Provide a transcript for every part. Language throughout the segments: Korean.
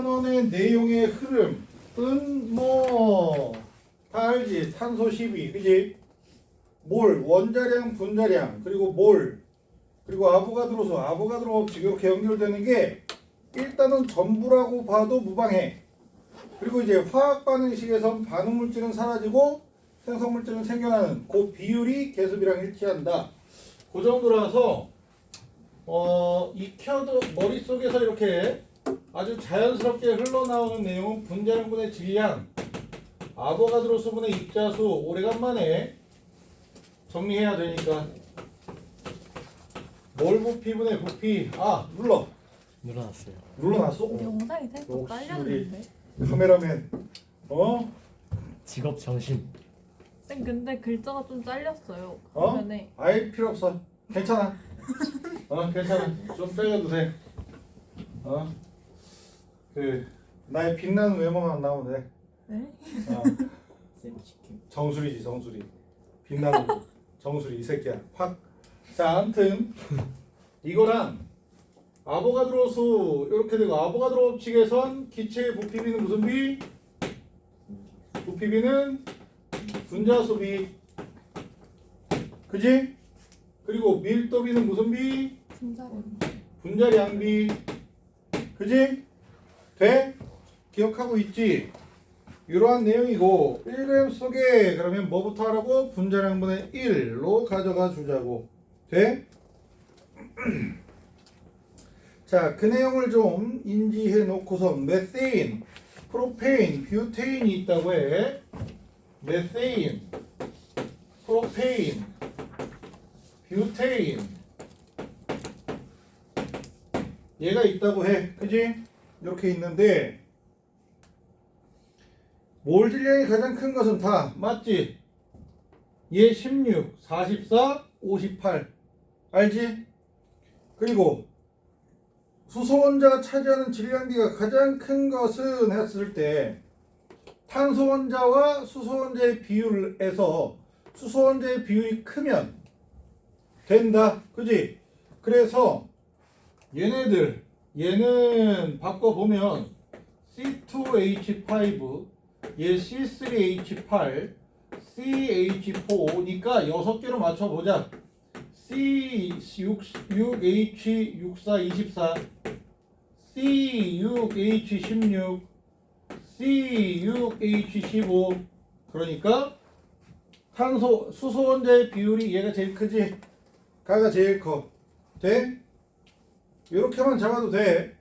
1단원의 내용의 흐름은 뭐 다 알지. 탄소 12, 그지? 몰, 원자량, 분자량, 그리고 몰, 그리고 아보가드로수, 아보가드로 법칙 이렇게 연결되는 게 1단원 전부라고 봐도 무방해. 그리고 이제 화학 반응식에선 반응물질은 사라지고 생성물질은 생겨나는 그 비율이 계습이랑 일치한다. 그 정도라서 익혀도 머릿속에서 이렇게 아주 자연스럽게 흘러나오는 내용은 분자량분의 질량, 아보가드로 수분의 입자수 오래간만에 정리해야 되니까 몰 부피분의 부피 늘어났어요. 눌러놨어? 영상이 생각 역시 딸렸는데. 카메라맨 직업 정신. 쌤 근데 글자가 좀 잘렸어요. 어? 화면에. 아이 필요 없어. 괜찮아. 괜찮아. 좀 잘려도 돼. 그 나의 빛나는 외모만 나오면 돼. 네? 쌤 치킨. 정수리지 정수리. 빛나는 정수리 이 새끼야. 확. 자, 아무튼 이거랑 아보가드로 수 이렇게 되고 아보가드로 법칙에선 기체의 부피비는 무슨 비? 부피비는 분자수 비. 그지? 그리고 밀도비는 무슨 비? 분자량. 분자량 비. 그지? 돼? 기억하고 있지? 이러한 내용이고 1g 속에 그러면 뭐부터 하라고? 분자량분의 1로 가져가 주자고. 돼? 자, 그 내용을 좀 인지해 놓고서 메세인, 프로페인, 뷰테인이 있다고 해. 메세인, 프로페인, 뷰테인 얘가 있다고 해. 그지? 이렇게 있는데 몰 질량이 가장 큰 것은 다 맞지? 얘 16, 44, 58 알지? 그리고 수소 원자가 차지하는 질량비가 가장 큰 것은 했을 때 탄소 원자와 수소 원자의 비율에서 수소 원자의 비율이 크면 된다. 그지? 그래서 얘는 바꿔보면 C2H5 얘 C3H8 CH4니까 6개로 맞춰보자. C6H6424 C6H16 C6H15 그러니까 탄소 수소 원자의 비율이 얘가 제일 크지? 가가 제일 커. 돼? 이렇게만 잡아도 돼.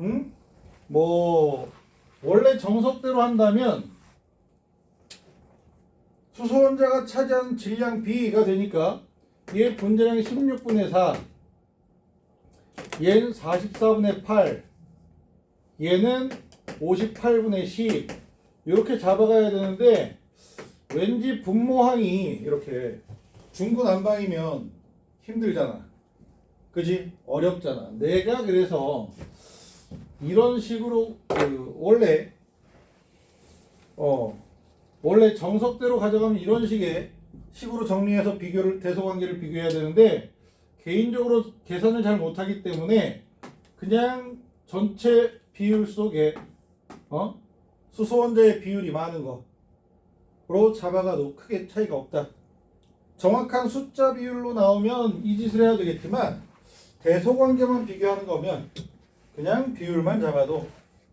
응? 뭐 원래 정석대로 한다면 수소 원자가 차지하는 질량 B가 되니까 얘 분자량이 16분의 4 얘는 44분의 8 얘는 58분의 10 이렇게 잡아가야 되는데 왠지 분모항이 이렇게 중구난방이면 힘들잖아. 그지? 어렵잖아. 내가 그래서 이런 식으로 원래 정석대로 가져가면 이런 식으로 정리해서 대소관계를 비교해야 되는데 개인적으로 계산을 잘 못하기 때문에 그냥 전체 비율 속에 수소 원자의 비율이 많은 거로 잡아가도 크게 차이가 없다. 정확한 숫자 비율로 나오면 이 짓을 해야 되겠지만 대소관계만 비교하는 거면 그냥 비율만 잡아도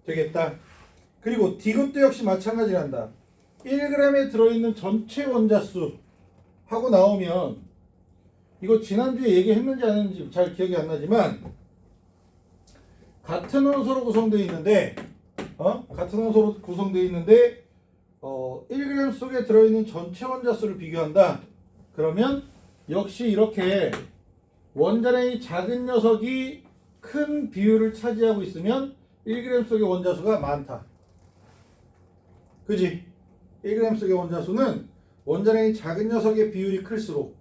되겠다. 그리고 디귿도 역시 마찬가지란다. 1g에 들어있는 전체 원자수 하고 나오면 이거 지난주에 얘기했는지 안 했는지 잘 기억이 안 나지만 같은 원소로 구성되어 있는데 1g 속에 들어있는 전체 원자수를 비교한다. 그러면 역시 이렇게 원자량이 작은 녀석이 큰 비율을 차지하고 있으면 1g 속의 원자수가 많다. 그지? 1g 속의 원자수는 원자량이 작은 녀석의 비율이 클수록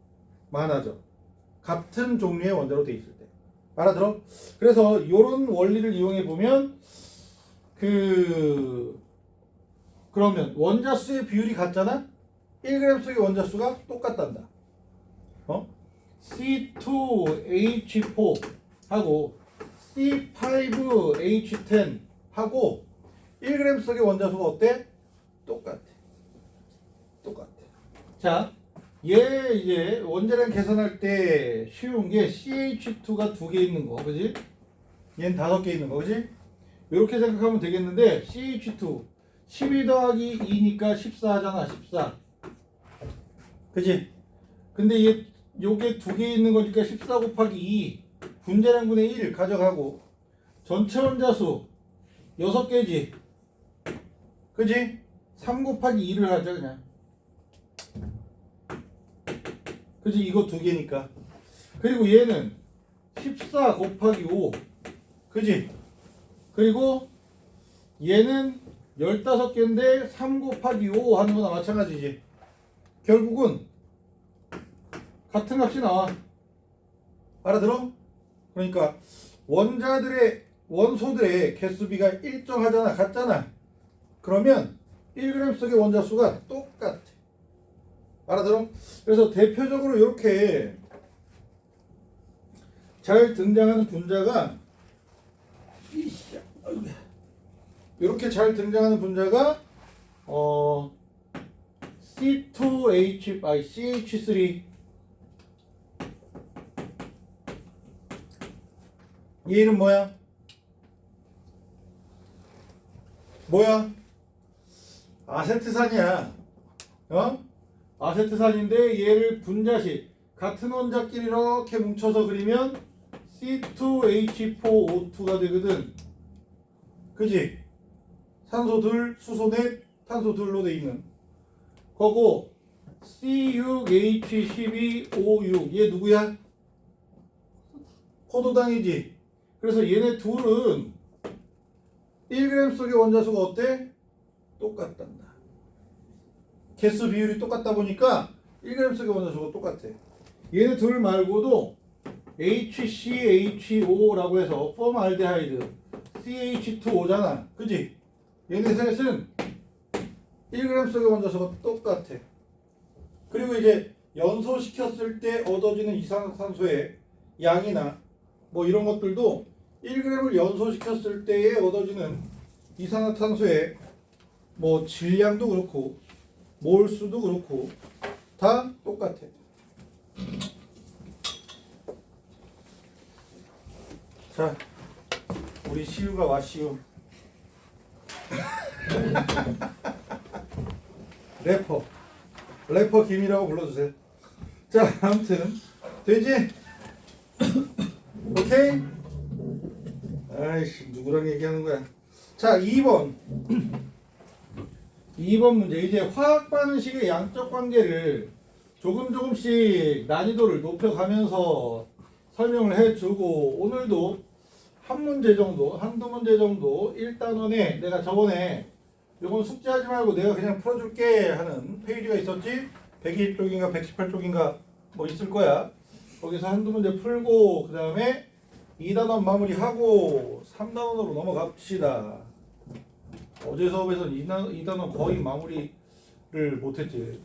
많아져. 같은 종류의 원자로 돼 있을 때. 알아들어? 그래서 이런 원리를 이용해 보면 그러면 원자수의 비율이 같잖아? 1g 속의 원자수가 똑같단다. C2H4 하고 C5H10 하고 1g 속의 원자수가 어때? 똑같아. 자, 얘 이제 원자량 계산할 때 쉬운 게 CH2가 2개 있는 거, 그지? 얘는 5개 있는 거, 그지? 이렇게 생각하면 되겠는데 CH2 12 더하기 2니까 14 하잖아, 14. 그지? 근데 요게 2개 있는 거니까 14 곱하기 2 분자량분의 1 가져가고 전체 원자수 6개지. 그지? 3 곱하기 2를 하자 그냥. 그지? 이거 2개니까. 그리고 얘는 14 곱하기 5. 그지? 그리고 얘는 15개인데 3 곱하기 5 하는 거나 마찬가지지. 결국은 같은 값이 나와. 알아들어? 그러니까 원소들의 개수비가 일정하잖아. 같잖아. 그러면 1g 속의 원자수가 똑같아. 알아들어? 그래서 대표적으로 이렇게 잘 등장하는 분자가 이렇게 잘 등장하는 분자가 CH3 얘 이름 뭐야? 아세트산이야. 아세트산인데 얘를 분자식 같은 원자끼리 이렇게 뭉쳐서 그리면 C2H4O2가 되거든. 그지? 산소 둘, 수소 넷, 탄소 둘로 돼 있는 거고 C6H12O6 얘 누구야? 포도당이지. 그래서 얘네 둘은 1g 속의 원자수가 어때? 똑같단다. 개수 비율이 똑같다 보니까 1g 속의 원자수가 똑같아. 얘네 둘 말고도 HCHO라고 해서 포말데하이드 CH2O잖아. 그지? 얘네 셋은 1g 속의 원자수가 똑같아. 그리고 이제 연소시켰을 때 얻어지는 이산화탄소의 양이나 뭐 이런 것들도 1g을 연소시켰을 때에 얻어지는 이산화탄소의 뭐 질량도 그렇고 몰수도 그렇고 다 똑같아. 자, 우리 시우가 와시우 래퍼 김이라고 불러주세요. 자, 아무튼 되지? 오케이? 아이씨, 누구랑 얘기하는 거야? 자, 2번 문제. 이제 화학 반응식의 양적 관계를 조금씩 난이도를 높여가면서 설명을 해주고, 오늘도 한두 문제 정도 1단원에 내가 저번에 요건 숙제하지 말고 내가 그냥 풀어줄게 하는 페이지가 있었지? 120쪽인가 118쪽인가 뭐 있을 거야. 거기서 한두 문제 풀고 그 다음에 2단원 마무리하고 3단원으로 넘어갑시다. 어제 수업에서는 2단원 거의 마무리를 못했지.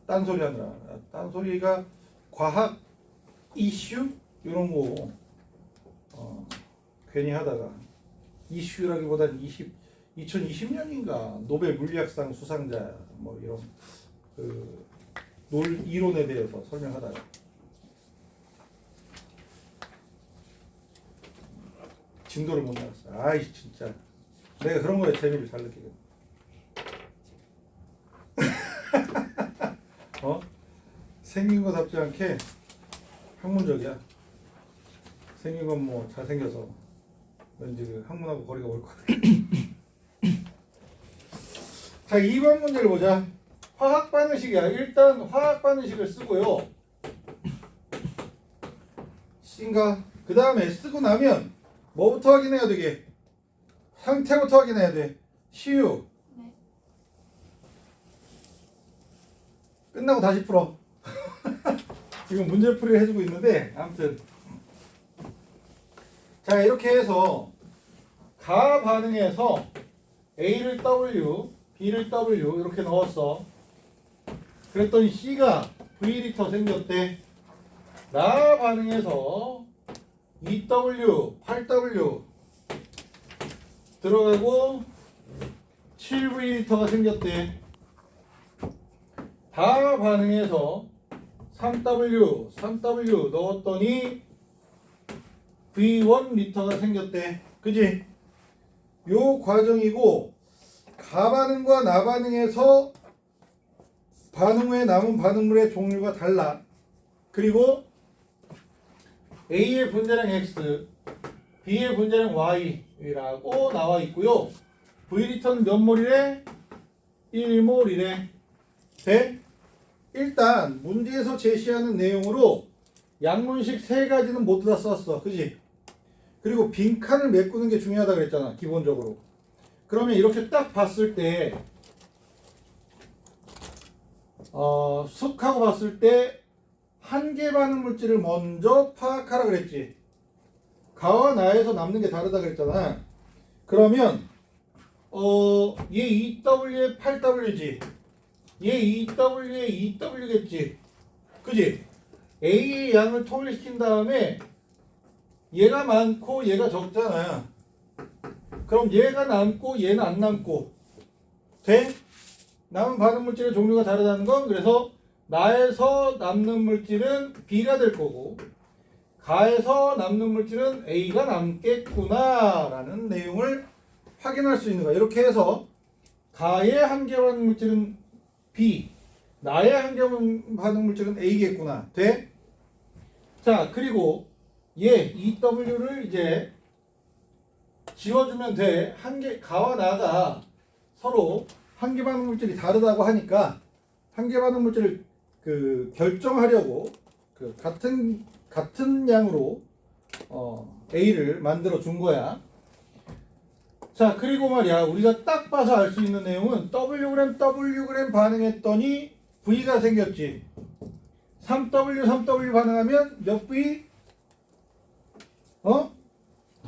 딴소리 하느라. 딴소리가 과학 이슈? 이런 거 괜히 하다가 이슈라기보단 2020년인가 노벨 물리학상 수상자 뭐 이런 그 이론에 대해서 설명하다가 진도를 못 나갔어. 아이 진짜 내가 그런 거에 재미를 잘 느끼거든. 생긴 거답지 않게 학문적이야. 생긴 건 뭐 잘생겨서 왠지 그 학문하고 거리가 멀 거야. 자, 2번 문제를 보자. 화학 반응식이야. 일단 화학 반응식을 쓰고요. C인가? 그 다음에 쓰고 나면 뭐부터 확인해야 되게? 상태부터 확인해야 돼. 시유. 네. 끝나고 다시 풀어. 지금 문제풀이를 해주고 있는데 아무튼 자, 이렇게 해서 가 반응에서 A를 W, B를 W 이렇게 넣었어. 그랬더니 C가 V리터 생겼대. 나 반응에서 2W, 8W 들어가고 7V리터가 생겼대. 다 반응해서 3W 넣었더니 V1리터가 생겼대. 그지? 요 과정이고, 가반응과 나반응에서 반응 후에 남은 반응물의 종류가 달라. 그리고 A의 분자량 X, B의 분자량 Y라고 나와 있고요. V리터는 몇 몰이래? 1몰이래. 돼? 일단 문제에서 제시하는 내용으로 양문식 세 가지는 모두 다 썼어. 그지? 그리고 빈칸을 메꾸는 게 중요하다 그랬잖아. 기본적으로. 그러면 이렇게 딱 봤을 때 숙하고 봤을 때 한계 반응 물질을 먼저 파악하라 그랬지. 가와 나에서 남는 게 다르다 그랬잖아. 그러면 얘 EW에 8W지. 얘 EW에 2W겠지. 그지? A의 양을 통일시킨 다음에 얘가 많고 얘가 적잖아. 그럼 얘가 남고 얘는 안 남고 돼? 남은 반응 물질의 종류가 다르다는 건, 그래서 나에서 남는 물질은 B가 될 거고 가에서 남는 물질은 A가 남겠구나 라는 내용을 확인할 수 있는 거야. 이렇게 해서 가의 한계 반응 물질은 B, 나의 한계 반응 물질은 A겠구나. 돼? 자, 그리고 얘 EW를 이제 지워주면 돼. 가와 나가 서로 한계 반응 물질이 다르다고 하니까 한계 반응 물질을 결정하려고 같은 양으로 A를 만들어 준 거야. 자, 그리고 말이야, 우리가 딱 봐서 알 수 있는 내용은 WG 반응했더니 V가 생겼지. 3W 반응하면 몇 V?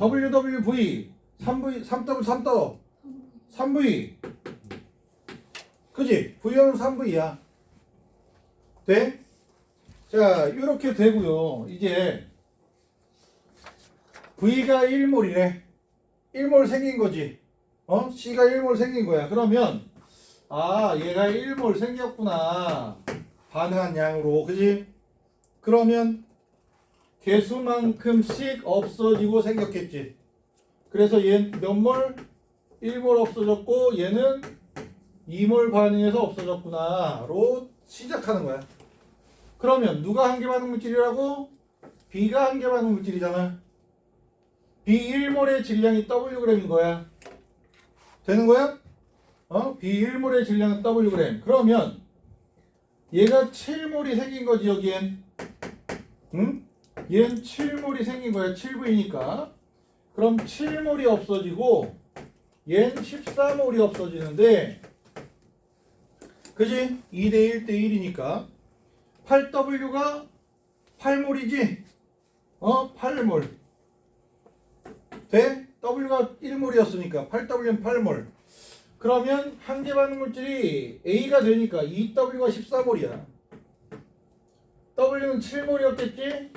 WWV 3W 3V. 그지? V는 3V야. 돼? 자, 이렇게 되고요. 이제 V가 1몰이래. 1몰 생긴 거지. C가 1몰 생긴 거야. 그러면 얘가 1몰 생겼구나. 반응한 양으로. 그지? 그러면 개수만큼씩 없어지고 생겼겠지. 그래서 얘 몇 몰? 1몰 없어졌고 얘는 2몰 반응해서 없어졌구나로 시작하는 거야. 그러면 누가 한계 반응 물질이라고? B가 한계 반응 물질이잖아. B 1몰의 질량이 Wg인 거야. 되는 거야? B 1몰의 질량은 Wg. 그러면 얘가 7몰이 생긴 거지, 여기엔. 응? 얘는 7몰이 생긴 거야. 7V니까. 그럼 7몰이 없어지고 얘는 14몰이 없어지는데, 그지? 2대 1대 1이니까 8W가 8몰이지? 8몰. 돼? W가 1몰이었으니까 8W는 8몰. 그러면 한계 반응 물질이 A가 되니까 2W가 14몰이야. W는 7몰이었겠지?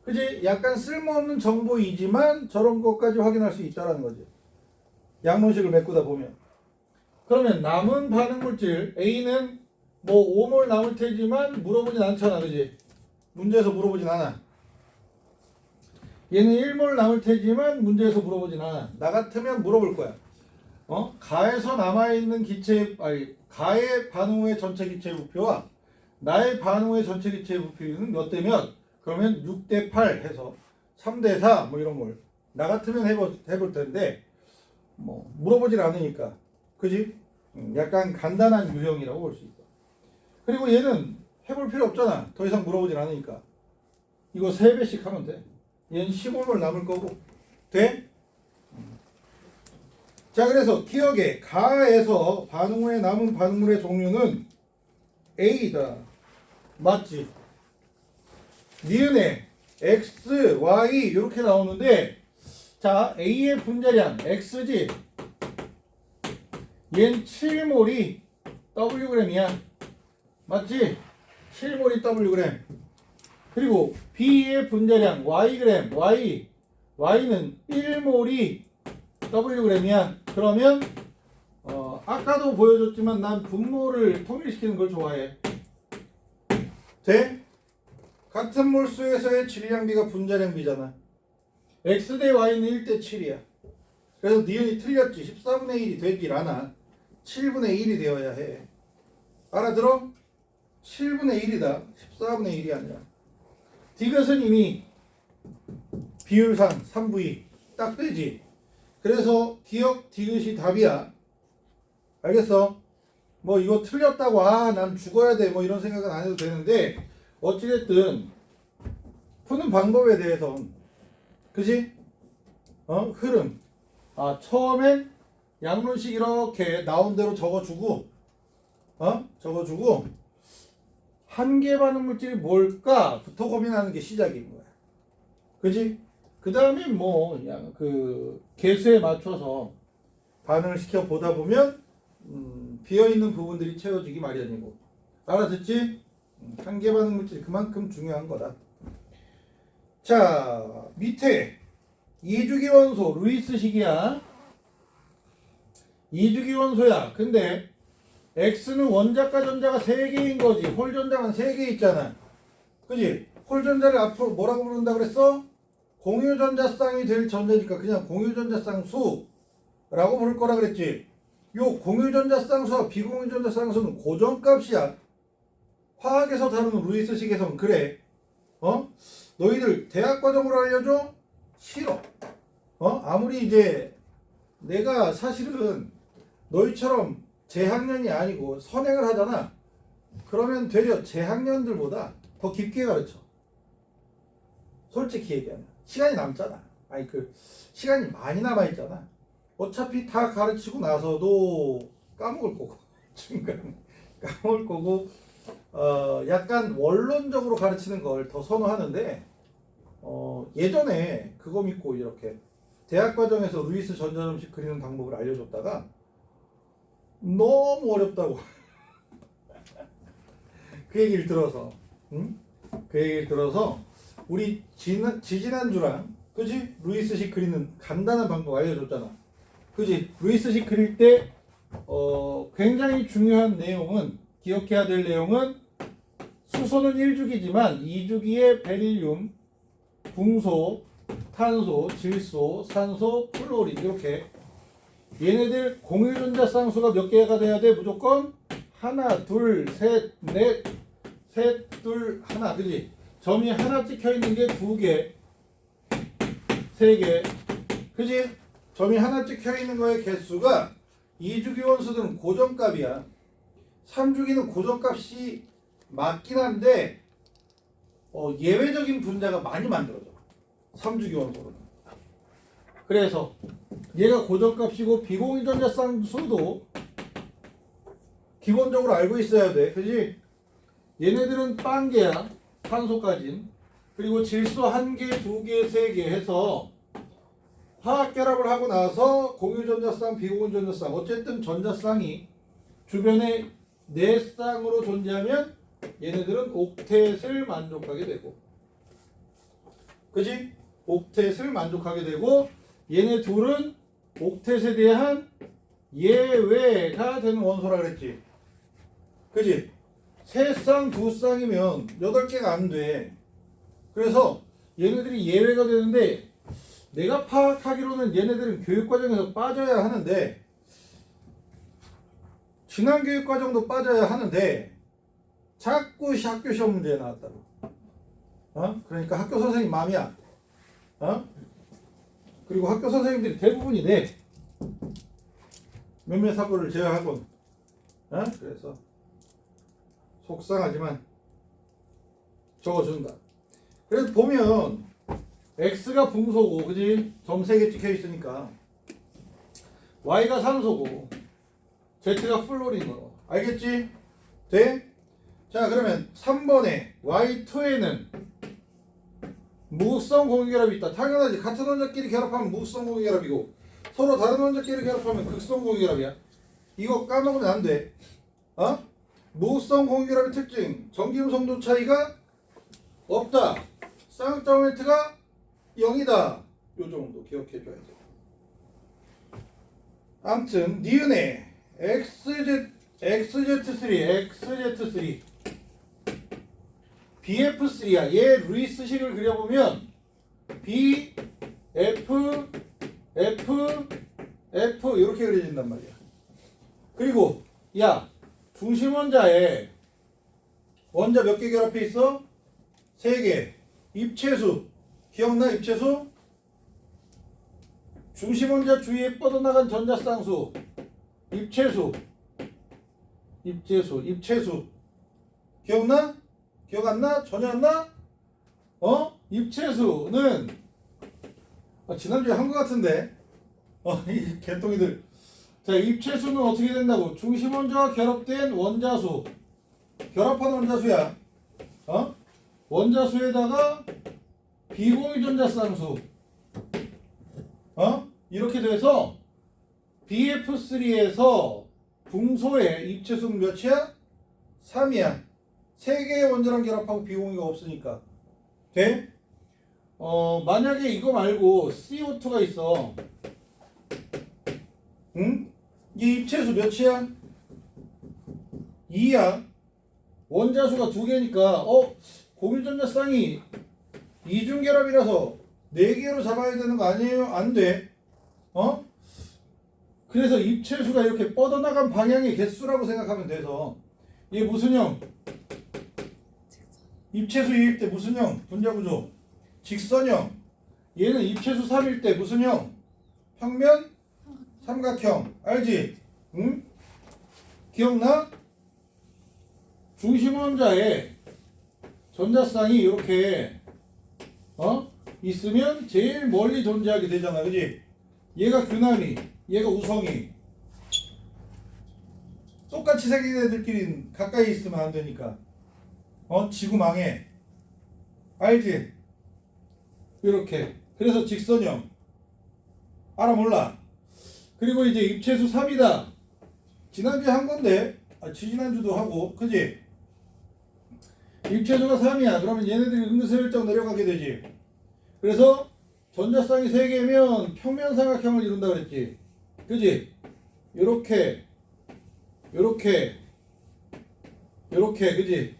그지? 약간 쓸모없는 정보이지만 저런 것까지 확인할 수 있다는 거지. 양론식을 메꾸다 보면. 그러면 남은 반응 물질 A는 뭐 5몰 남을 테지만 물어보진 않잖아. 그지? 문제에서 물어보진 않아. 얘는 1몰 남을 테지만 문제에서 물어보진 않아. 나 같으면 물어볼 거야. 가에서 남아있는 가의 반응 후의 전체 기체 부피와 나의 반응 후의 전체 기체 부피는 몇 대면, 그러면 6대 8 해서 3대 4 뭐 이런 걸 나 같으면 해볼 텐데 뭐 물어보질 않으니까. 그지? 약간 간단한 유형이라고 볼 수 있어. 그리고 얘는 해볼 필요 없잖아. 더 이상 물어보질 않으니까. 이거 3배씩 하면 돼. 얘는 15몰 남을 거고. 돼? 자, 그래서 기억에 가에서 반응 후에 남은 반응물의 종류는 A다. 맞지? 니은에 X, Y 이렇게 나오는데, 자, A의 분자량 X지? 얘는 7몰이 Wg이야. 맞지? 7몰이 Wg. 그리고 B의 분자량 Yg, Y는 1몰이 Wg이야. 그러면 아까도 보여줬지만 난 분모를 통일시키는 걸 좋아해. 돼? 같은 몰수에서의 질량비가 분자량비잖아. x 대 y는 1대 7이야. 그래서 니은이 틀렸지. 14분의 1이 되질 않아. 7분의 1이 되어야 해. 알아들어? 7분의 1이다. 14분의 1이 아니라. 디귿은 이미 비율상 3분의 딱 되지. 그래서 기억 디귿이 답이야. 알겠어? 뭐 이거 틀렸다고 난 죽어야 돼 뭐 이런 생각은 안 해도 되는데 어찌됐든 푸는 방법에 대해선 그지? 흐름. 처음엔 양론식 이렇게 나온 대로 적어주고 적어주고 한계 반응 물질이 뭘까부터 고민하는 게 시작인 거야. 그지? 그 다음에 뭐 그 개수에 맞춰서 반응을 시켜 보다 보면 비어있는 부분들이 채워지기 마련이고. 알아듣지? 한계 반응 물질이 그만큼 중요한 거다. 자, 밑에 이주기 원소 루이스식이야. 이주기 원소야. 근데 X는 원자과 전자가 3개인 거지. 홀 전자만 3개 있잖아. 그지? 홀 전자를 앞으로 뭐라고 부른다 그랬어? 공유 전자쌍이 될 전자니까 그냥 공유 전자쌍 수라고 부를 거라 그랬지. 요 공유 전자쌍 수와 비공유 전자쌍 수는 고정값이야. 화학에서 다루는 루이스식에선 그래. 너희들 대학 과정으로 알려줘? 싫어. 아무리 이제 내가 사실은 너희처럼 재학년이 아니고 선행을 하잖아. 그러면 되려 재학년들보다 더 깊게 가르쳐. 솔직히 얘기하면 시간이 남잖아. 시간이 많이 남아있잖아. 어차피 다 가르치고 나서도 까먹을 거고 중간에 까먹을 거고 약간 원론적으로 가르치는 걸 더 선호하는데 예전에 그거 믿고 이렇게 대학 과정에서 루이스 전자점식 그리는 방법을 알려줬다가 너무 어렵다고 그 얘기를 들어서 그 얘기를 들어서 우리 지지난주랑 그지? 루이스식 그리는 간단한 방법 알려줬잖아. 그지? 루이스식 그릴 때 굉장히 중요한 내용은 기억해야 될 내용은 수소는 1주기지만 2주기의 베릴륨, 붕소, 탄소, 질소, 산소, 플로린 이렇게 얘네들 공유전자 쌍수가 몇 개가 돼야 돼? 무조건 하나, 둘, 셋, 넷, 셋, 둘, 하나, 그지? 점이 하나 찍혀 있는 게 2개, 3개, 그지? 점이 하나 찍혀 있는 거의 개수가 2주기 원소들은 고정값이야. 3주기는 고정값이 맞긴 한데 예외적인 분자가 많이 만들어져. 3주기 원소로는. 그래서 얘가 고정값이고 비공유전자 쌍수도 기본적으로 알고 있어야 돼. 그지? 얘네들은 빵개야. 탄소까진. 그리고 질소 1개, 2개, 3개 해서 화학 결합을 하고 나서 공유전자쌍, 비공유전자쌍 어쨌든 전자쌍이 주변에 4쌍으로 존재하면 얘네들은 옥텟을 만족하게 되고 그지? 옥텟을 만족하게 되고 얘네 둘은 옥텟에 대한 예외가 되는 원소라 그랬지. 그지? 3쌍, 2쌍이면 8개가 안 돼. 그래서 얘네들이 예외가 되는데 내가 파악하기로는 얘네들은 교육과정에서 빠져야 하는데 지난 교육과정도 빠져야 하는데 자꾸 학교 시험 문제에 나왔다고. 그러니까 학교 선생님 맘이야. 그리고 학교 선생님들이 대부분이 돼. 몇몇 학교를 제외하곤. 그래서 속상하지만 적어준다. 그래서 보면 X가 붕소고 그지? 점 3개 찍혀 있으니까 Y가 산소고 Z가 플로린으로. 알겠지? 돼? 자 그러면 3번에 Y2에는 무극성 공유결합이 있다. 당연하지. 같은 원자끼리 결합하면 무극성 공유결합이고 서로 다른 원자끼리 결합하면 극성 공유결합이야. 이거 까먹으면 안 돼. 무극성 공유결합의 특징. 전기음 성도 차이가 없다. 쌍극자 모멘트가 0이다. 요 정도 기억해 줘야 돼. 아무튼 니은의 XZ3 BF3야. 얘 루이스식을 그려보면 B, F, F, F 이렇게 그려진단 말이야. 그리고 야 중심 원자에 원자 몇 개 결합해 있어? 3개. 입체수 기억나? 입체수? 중심 원자 주위에 뻗어나간 전자쌍수 입체수 기억나? 기억 안 나? 전혀 안 나? 입체수는 지난주에 한 것 같은데 이 개똥이들. 자, 입체수는 어떻게 된다고? 중심 원자와 결합된 원자수 결합한 원자수야. 원자수에다가 비공유 전자쌍수 이렇게 돼서 BF3에서 붕소의 입체수는 몇이야? 3이야. 3개의 원자랑 결합하고 비공유가 없으니까 돼? 만약에 이거 말고 CO2가 있어. 응? 이 입체수 몇이야? 2야. 원자수가 2개니까 공유전자쌍이 이중결합이라서 4개로 잡아야 되는 거 아니에요? 안 돼. 그래서 입체수가 이렇게 뻗어나간 방향의 개수라고 생각하면 돼서 이게 무슨 형? 입체수 2일 때 무슨 형? 분자구조 직선형. 얘는 입체수 3일 때 무슨 형? 평면 삼각형. 알지? 응? 기억나? 중심 원자에 전자쌍이 이렇게 있으면 제일 멀리 존재하게 되잖아. 그지? 얘가 규남이, 얘가 우성이. 똑같이 생긴 애들끼리 가까이 있으면 안 되니까. 지구 망해. 알지? 이렇게. 그래서 직선형. 알아 몰라? 그리고 이제 입체수 3이다. 지난주에 한 건데, 지지난주도 하고, 그지? 입체수가 3이야. 그러면 얘네들이 은근슬쩍 내려가게 되지. 그래서 전자쌍이 3개면 평면 삼각형을 이룬다 그랬지. 그지? 요렇게, 그지?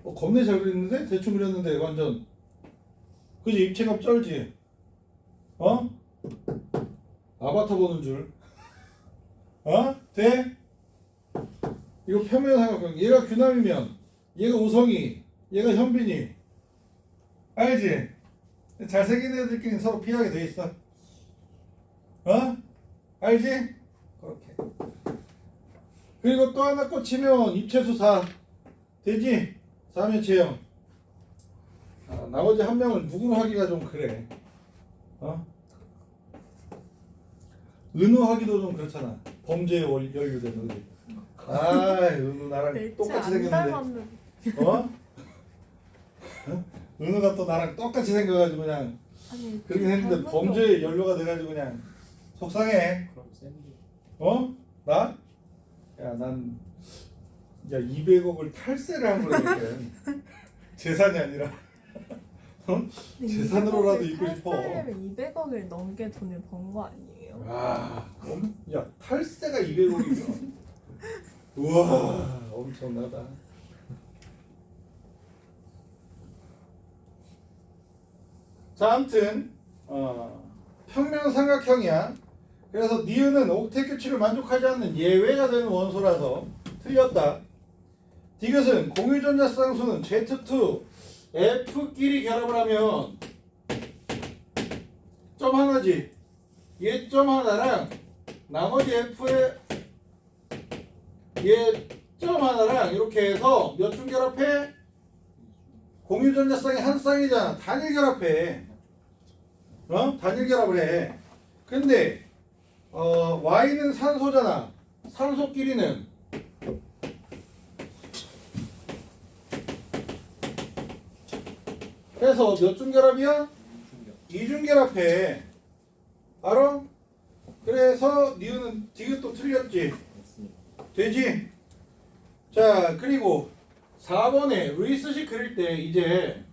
겁내 잘 그렸는데? 대충 그렸는데, 완전. 그지? 입체감 쩔지? 아바타 보는 줄. 돼? 이거 평면 삼각형. 얘가 규남이면 얘가 우성이, 얘가 현빈이. 알지? 잘생긴 애들끼리 서로 피하게 돼 있어. 알지? 그렇게. 그리고 또 하나 꽂히면 입체수 4. 되지? 4면체형. 나머지 한 명을 누구로 하기가 좀 그래. 은우하기도 좀 그렇잖아. 범죄에 연루돼서. 그지? 은우 나랑 똑같이 생겼는데. 은우가 또 나랑 똑같이 생겨가지고 그냥 그렇게 했는데 범죄에 연루가 돼가지고 그냥 속상해. 그럼 샌디. 나? 난 200억을 탈세를 한 거야. 재산이 아니라 재산으로라도 입고 싶어. 탈세하려면 200억을 넘게 돈을 번 거 아니에요? 탈세가 200억이면 우와 엄청나다. 자, 아무튼 평면 삼각형이야. 그래서 니은은 옥텟 규칙을 만족하지 않는 예외가 되는 원소라서 틀렸다. 디귿은 공유전자쌍수는 Z2, F끼리 결합을 하면 점 하나지. 얘 점 하나랑 나머지 F에 얘 점 하나랑 이렇게 해서 몇 중 결합해? 공유전자쌍이 한 쌍이잖아. 단일 결합해. 단일 결합을 해. 근데 Y는 산소잖아. 산소끼리는 해서 몇 중 결합이야? 2중 결합해. 알아? 그래서 니은은 디귿도 틀렸지. 되지? 자, 그리고 4번에 루이스식 그릴 때 이제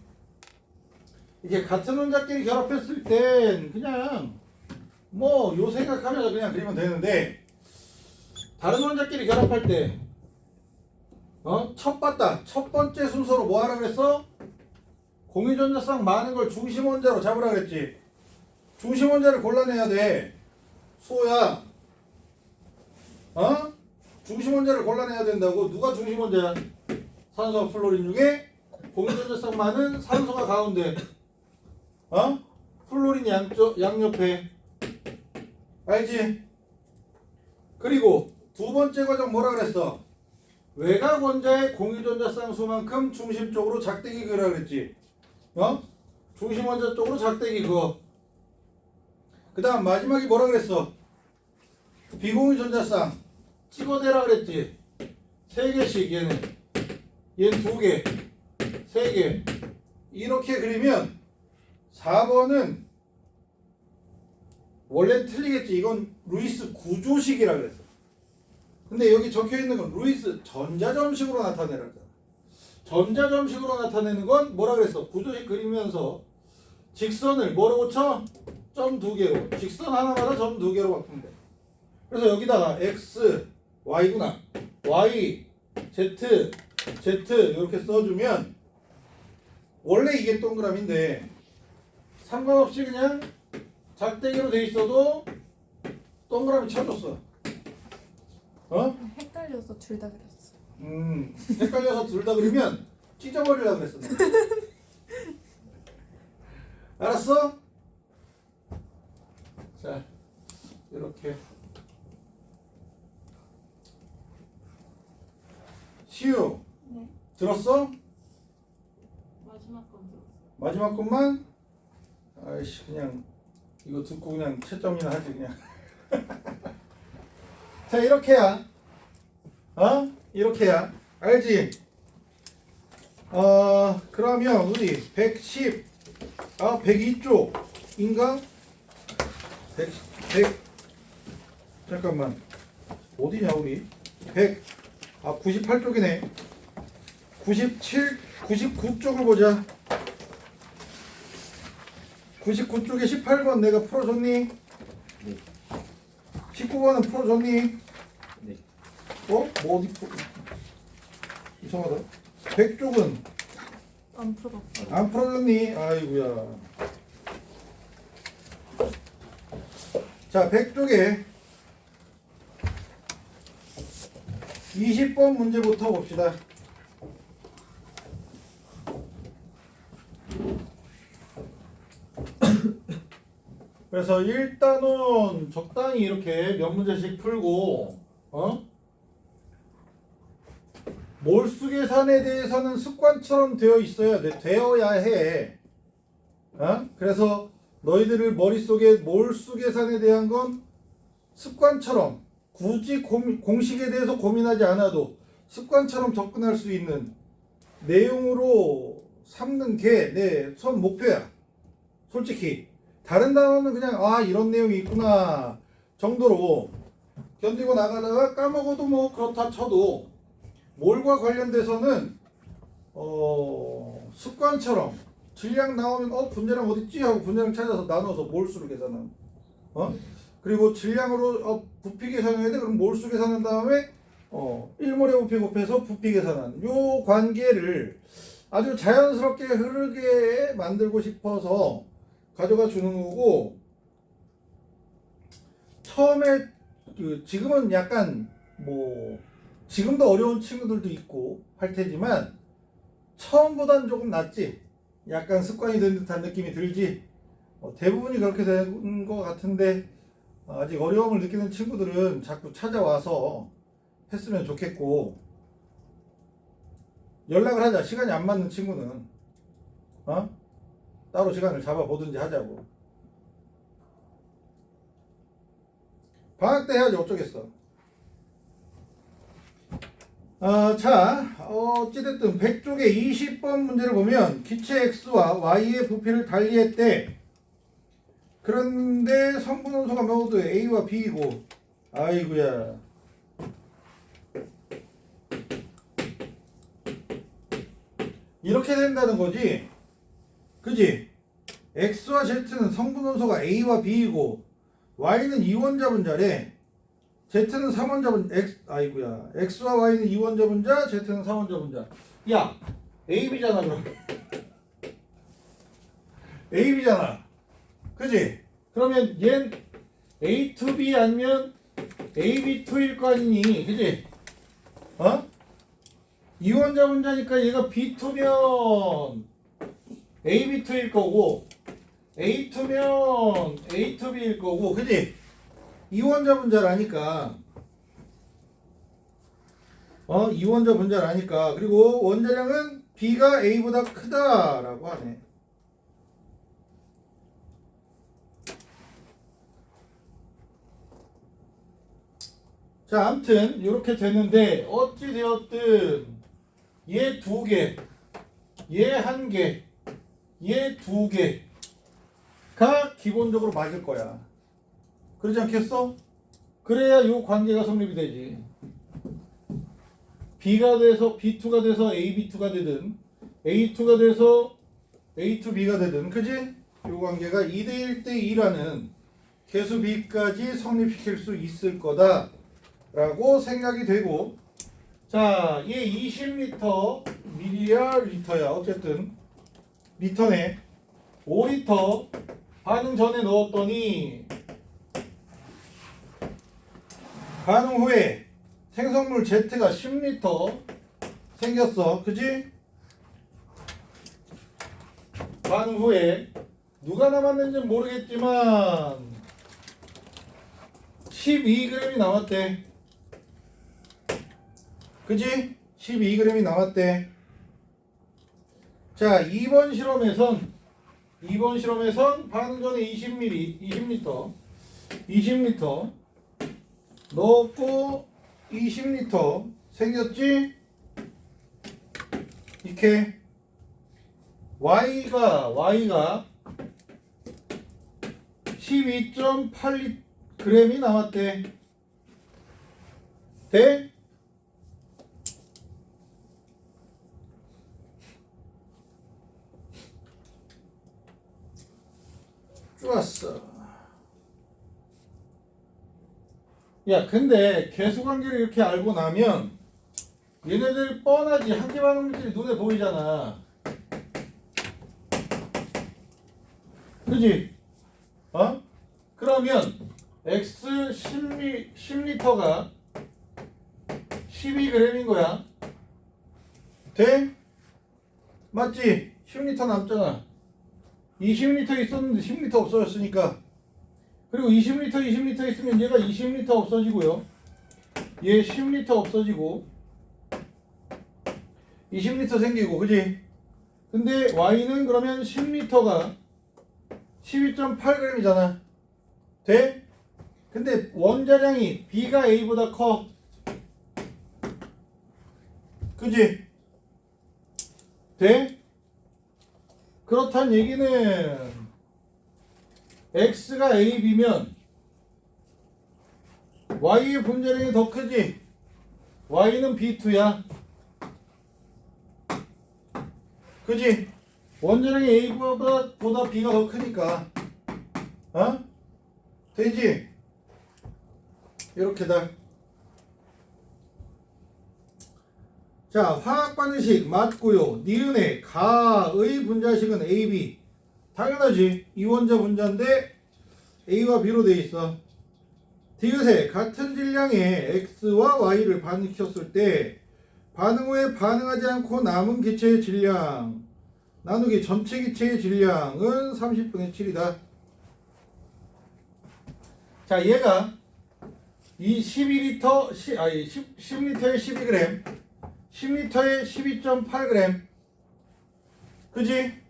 같은 원자끼리 결합했을 땐 그냥 뭐 요 생각하면서 그냥 그리면 되는데 다른 원자끼리 결합할 때 첫 번째 순서로 뭐 하라 그랬어? 공유전자쌍 많은 걸 중심 원자로 잡으라 그랬지. 중심 원자를 골라내야 돼. 수호야. 중심 원자를 골라내야 된다고. 누가 중심 원자야? 산소와 플로린 중에 공유전자쌍 많은 산소가 가운데. 플로린 양옆에. 알지? 그리고 두 번째 과정 뭐라 그랬어? 외곽 원자의 공유전자쌍 수만큼 중심 쪽으로 작대기 그으라 그랬지. 중심 원자 쪽으로 작대기 그어. 그 다음 마지막에 뭐라 그랬어? 비공유전자쌍 찍어대라 그랬지. 3개씩 얘는 2개 3개 이렇게 그리면 4번은 원래 틀리겠지. 이건 루이스 구조식이라 그랬어. 근데 여기 적혀있는 건 루이스 전자점식으로 나타내라 그랬잖아. 전자점식으로 나타내는 건 뭐라 그랬어? 구조식 그리면서 직선을 뭐로 쳐? 점 2개로. 직선 하나마다 점 2개로 바꾸면 돼. 그래서 여기다가 x, y구나. y, z, z 이렇게 써주면 원래 이게 동그라미인데 상관없이 그냥 작대기로 돼 있어도 동그라미 쳐줬어. 헷갈려서 둘 다 그렸어. 헷갈려서 둘 다 그리면 찢어버리려고 그랬어. 알았어? 자, 이렇게 시우 네. 들었어? 마지막 건 들었어요. 마지막 것만? 아이씨 그냥 이거 듣고 그냥 채점이나 하지 그냥. 자 이렇게야. 이렇게야. 알지? 그러면 우리 110 102쪽인가? 100 잠깐만 어디냐 우리 98쪽이네. 97 99쪽을 보자. 99쪽에 18번 내가 풀어줬니? 네. 19번은 풀어줬니? 네. 뭐 어디 이상하다. 100쪽은 안 풀었어. 안 풀어줬니? 아이고야. 자 100쪽에 20번 문제부터 봅시다. 그래서 일단은 적당히 이렇게 몇 문제씩 풀고 몰수 계산에 대해서는 습관처럼 되어야 해. 그래서 너희들을 머릿속에 몰수 계산에 대한 건 습관처럼 굳이 공식에 대해서 고민하지 않아도 습관처럼 접근할 수 있는 내용으로 삼는 게 내 선 목표야. 솔직히 다른 단어는 그냥 이런 내용이 있구나 정도로 견디고 나가다가 까먹어도 뭐 그렇다 쳐도 몰과 관련돼서는 습관처럼 질량 나오면 분자량 어딨지 하고 분자량 찾아서 나눠서 몰수를 계산하는 그리고 질량으로 부피 계산해야 돼. 그럼 몰수 계산한 다음에 1몰의 부피 곱해서 부피 계산하는 요 관계를 아주 자연스럽게 흐르게 만들고 싶어서 가져가 주는 거고, 처음에 지금은 약간 지금도 어려운 친구들도 있고 할 테지만 처음보다는 조금 낫지. 약간 습관이 된 듯한 느낌이 들지. 대부분이 그렇게 된 것 같은데 아직 어려움을 느끼는 친구들은 자꾸 찾아와서 했으면 좋겠고, 연락을 하자. 시간이 안 맞는 친구는 따로 시간을 잡아보든지 하자고. 방학 때 해야지 어쩌겠어. 자, 어찌됐든 100쪽에 20번 문제를 보면 기체 X와 Y의 부피를 달리했대. 그런데 성분 원소가 모두 A와 B이고, 아이고야. 이렇게 된다는 거지. 그지? X와 Z는 성분 원소가 A와 B이고 y는 2원자 분자래. z는 3원자 분자. x와 y는 2원자 분자, z는 3원자 분자. 야, AB잖아 그럼. AB잖아. 그지? 그러면 얜 A to B 아니면 AB to일 거 아니니? 그지? 어? 2원자 분자니까 얘가 B to면 AB to일 거고 A to면 A to B일 거고, 그지? 2원자 분자라니까. 2원자 분자라니까. 그리고 원자량은 B가 A보다 크다라고 하네. 자, 아무튼 이렇게 되는데 어찌 되었든 얘 2개, 얘 1개, 얘 2개가 기본적으로 맞을 거야. 그러지 않겠어? 그래야 이 관계가 성립이 되지. B가 돼서 B2가 돼서 AB2가 되든 A2가 돼서 A2B가 되든, 그지? 이 관계가 2대 1대 2라는 계수 B까지 성립시킬 수 있을 거다 라고 생각이 되고, 자, 얘 20리터 밀리야 리터야. 어쨌든 리터네. 5리터 반응 전에 넣었더니 반응 후에 생성물 Z가 10리터 생겼어. 그지? 반응 후에 누가 남았는지 모르겠지만 12g이 남았대. 그지? 12g이 남았대. 자, 2번 실험에선 반응 전에 20리터 넣었고 20리터 생겼지? 이렇게 Y가 12.8g이 남았대. 돼? 좋았어. 야, 근데 계수관계를 이렇게 알고 나면 얘네들 뻔하지. 한계 반응 물질이 눈에 보이잖아. 그지? 그러면 X 10리터가 12g인 거야. 돼? 맞지? 10리터 남잖아. 20리터 있었는데 10리터 없어졌으니까. 그리고 20리터 있으면 얘가 20리터 없어지고요. 얘 10리터 없어지고 20리터 생기고, 그지? 근데 Y는 그러면 10리터가 12.8g이잖아. 돼? 근데 원자량이 B가 A보다 커. 그지? 돼? 그렇단 얘기는 X가 AB면 Y의 분자량이 더 크지? Y는 B2야. 그지? 원자량이 A보다 B가 더 크니까. 되지? 이렇게다. 자, 화학 반응식 맞고요. 니은의 가의 분자식은 AB. 당연하지. 이원자 분자인데 A와 B로 돼 있어. 디귿에 같은 질량의 X와 Y를 반응시켰을 때 반응 후에 반응하지 않고 남은 기체의 질량 나누기 전체 기체의 질량은 30분의 7이다. 자, 얘가 이 10리터에 12g, 10리터에 12.8g. 그지?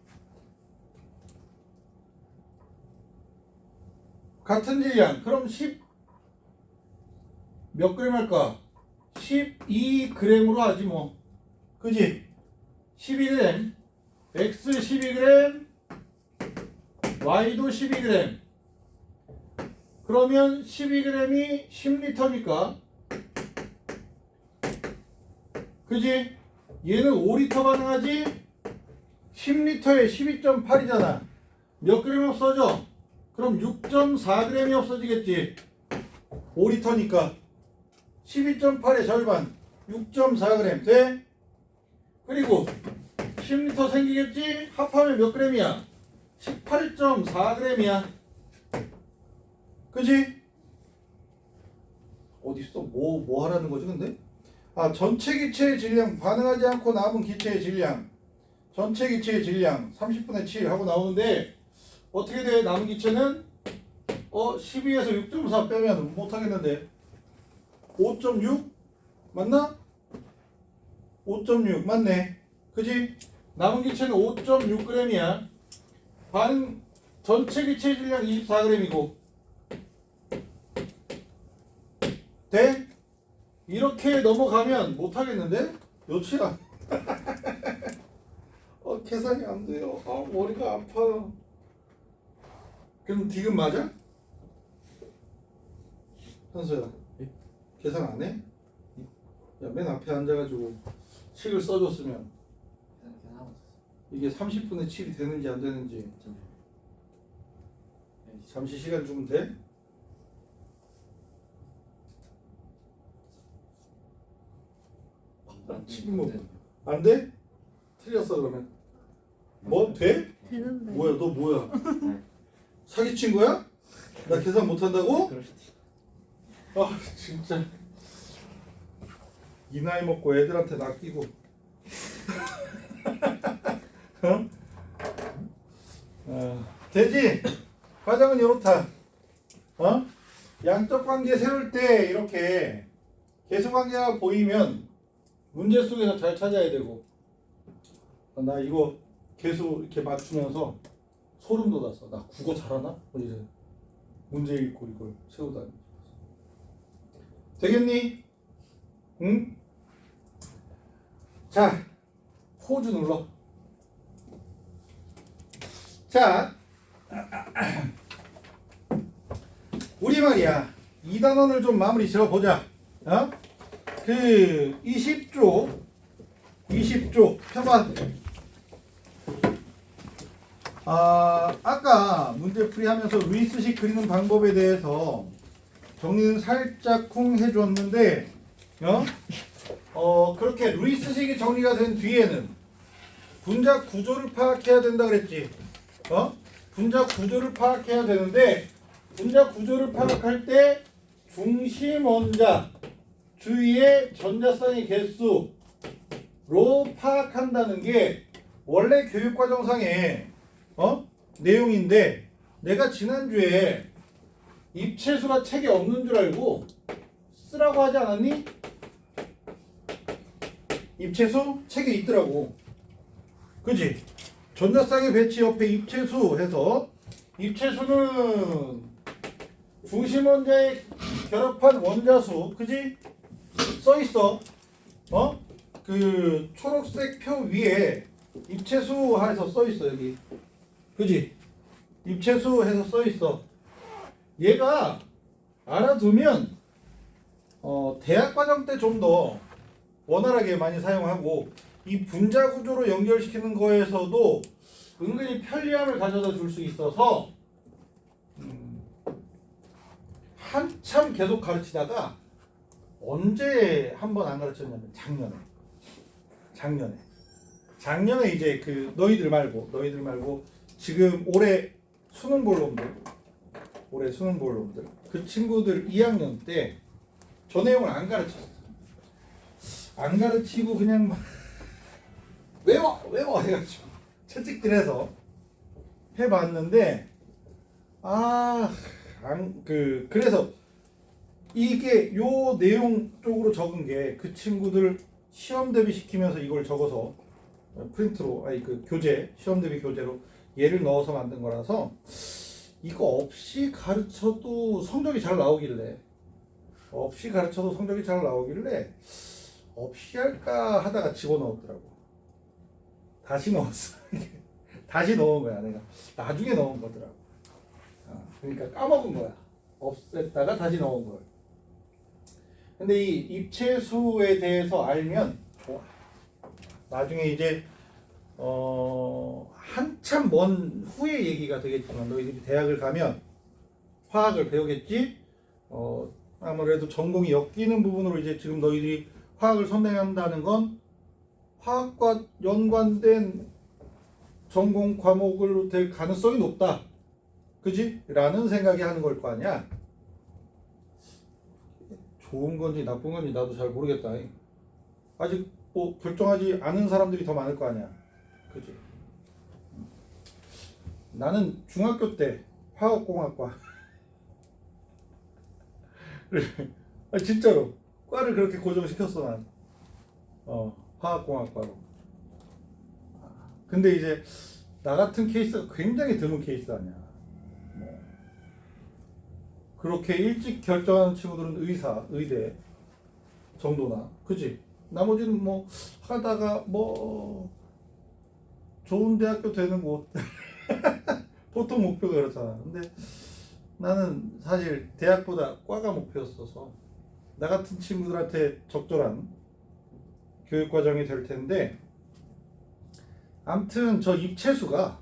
같은 질량. 그럼 10몇 그램 할까? 12g으로 하지 뭐. 그지? 12g. X 12g, Y도 12g. 그러면 12g이 10리터니까. 그지? 얘는 5리터 반응하지? 10리터에 12.8이잖아. 몇 그램 없어져? 그럼 6.4g이 없어지겠지. 5리터니까 12.8의 절반 6.4g 돼? 그리고 10리터 생기겠지? 합하면 몇 g이야? 18.4g이야. 그지? 어딨어? 뭐 하라는 거지 근데? 아, 전체 기체의 질량 반응하지 않고 남은 기체의 질량 전체 기체의 질량 30분의 7 하고 나오는데 어떻게 돼? 남은 기체는 12에서 6.4 빼면 못하겠는데 5.6 맞나? 5.6 맞네. 그지? 남은 기체는 5.6g이야. 반응 전체 기체 질량 24g이고 돼? 이렇게 넘어가면 못하겠는데? 몇이야? 계산이 안 돼요. 머리가 아파. 그럼 디귿 맞아? 현수야, 예? 계산 안 해? 야, 맨 앞에 앉아가지고 식을 써줬으면 계산하고 이게 30분의 7이 되는지 안 되는지 있었어요. 잠시 시간 주면 돼? 지금 뭐 안 돼? 틀렸어 그러면. 뭐 돼? 되는데. 뭐야 너 뭐야? 사기친 거야? 나 계산 못한다고? 그럴 수도 있어. 아 진짜 이 나이 먹고 애들한테 낚이고 어? 되지? 과정은 이렇다. 양적 관계 세울 때 이렇게 계수 관계가 보이면 문제 속에서 잘 찾아야 되고 나 이거 계수 이렇게 맞추면서 소름 돋았어. 나 국어 잘하나? 이제 문제 읽고 이걸 세우다니. 되겠니? 응? 자, 포즈 눌러. 자, 우리 말이야. 2단원을 좀 마무리 지어보자. 그 20조 펴봐. 아까 문제풀이 하면서 루이스식 그리는 방법에 대해서 정리는 살짝쿵 해줬는데 그렇게 루이스식이 정리가 된 뒤에는 분자 구조를 파악해야 된다 그랬지. 분자 구조를 파악해야 되는데 분자 구조를 파악할 때 중심 원자 주위의 전자쌍의 개수로 파악한다는 게 원래 교육과정상의 내용인데 내가 지난주에 입체수가 책에 없는 줄 알고 쓰라고 하지 않았니? 입체수 책에 있더라고. 그지? 전자쌍의 배치 옆에 입체수 해서 입체수는 중심 원자에 결합한 원자수 그지? 써있어. 그 초록색 표 위에 입체수 해서 써있어 여기. 그지? 입체수 해서 써있어. 얘가 알아두면 대학 과정 때 좀 더 원활하게 많이 사용하고 이 분자 구조로 연결시키는 거에서도 은근히 편리함을 가져다 줄 수 있어서 한참 계속 가르치다가 언제 한번 안 가르쳤냐면 작년에 이제 그 너희들 말고 지금 올해 수능 볼 놈들 그 친구들 2학년 때 저 내용을 안 가르쳤어. 안 가르치고 그냥 막 외워 해가지고 채찍질해서 해봤는데 그래서 이게 요 내용 쪽으로 적은 게 그 친구들 시험 대비 시키면서 이걸 적어서 프린트로 그 교재 시험 대비 교재로 얘를 넣어서 만든 거라서 이거 없이 가르쳐도 성적이 잘 나오길래 없이 할까 하다가 집어넣었더라고. 다시 넣었어. 다시 넣은 거야 내가. 나중에 넣은 거더라고. 그러니까 까먹은 거야. 없앴다가 다시 넣은 걸. 근데 이 입체수에 대해서 알면 좋아. 나중에 이제 한참 먼 후의 얘기가 되겠지만 너희들이 대학을 가면 화학을 배우겠지. 아무래도 전공이 엮이는 부분으로 이제 지금 너희들이 화학을 선택한다는 건 화학과 연관된 전공 과목으로 될 가능성이 높다. 그지? 라는 생각이 하는 걸 거 아니야. 좋은 건지 나쁜 건지 나도 잘 모르겠다. 아직 뭐 결정하지 않은 사람들이 더 많을 거 아니야. 그지? 나는 중학교 때 화학공학과 진짜로 과를 그렇게 고정시켰어 난. 화학공학과로. 근데 이제 나 같은 케이스가 굉장히 드문 케이스 아니야. 뭐 그렇게 일찍 결정하는 친구들은 의사, 의대 정도나, 그지? 나머지는 뭐 하다가 뭐 좋은 대학교 되는 곳 보통 목표가 그렇잖아. 근데 나는 사실 대학보다 과가 목표였어서 나 같은 친구들한테 적절한 교육 과정이 될 텐데, 아무튼 저 입체수가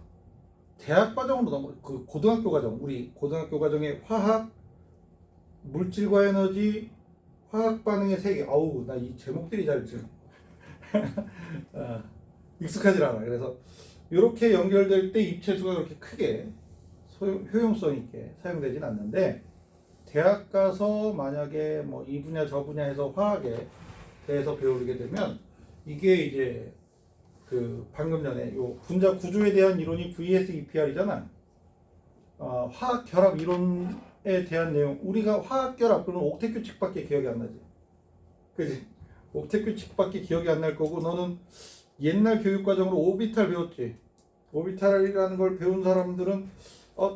대학 과정으로 넘어, 그 고등학교 과정, 우리 고등학교 과정에 화학, 물질과 에너지, 화학 반응의 세계. 아우 나 이 제목들이 잘 지금 익숙하지 않아. 그래서 이렇게 연결될 때 입체수가 그렇게 크게 효용성 있게 사용되진 않는데, 대학 가서 만약에 뭐 이 분야 저 분야에서 화학에 대해서 배우게 되면 이게 이제 그 방금 전에 요 분자 구조에 대한 이론이 VSEPR이잖아. 화학 결합 이론에 대한 내용. 우리가 화학 결합 그러면 옥텟 규칙밖에 기억이 안 나지. 그지? 옥텟 규칙밖에 기억이 안 날 거고, 너는 옛날 교육 과정으로 오비탈 배웠지. 오비탈이라는 걸 배운 사람들은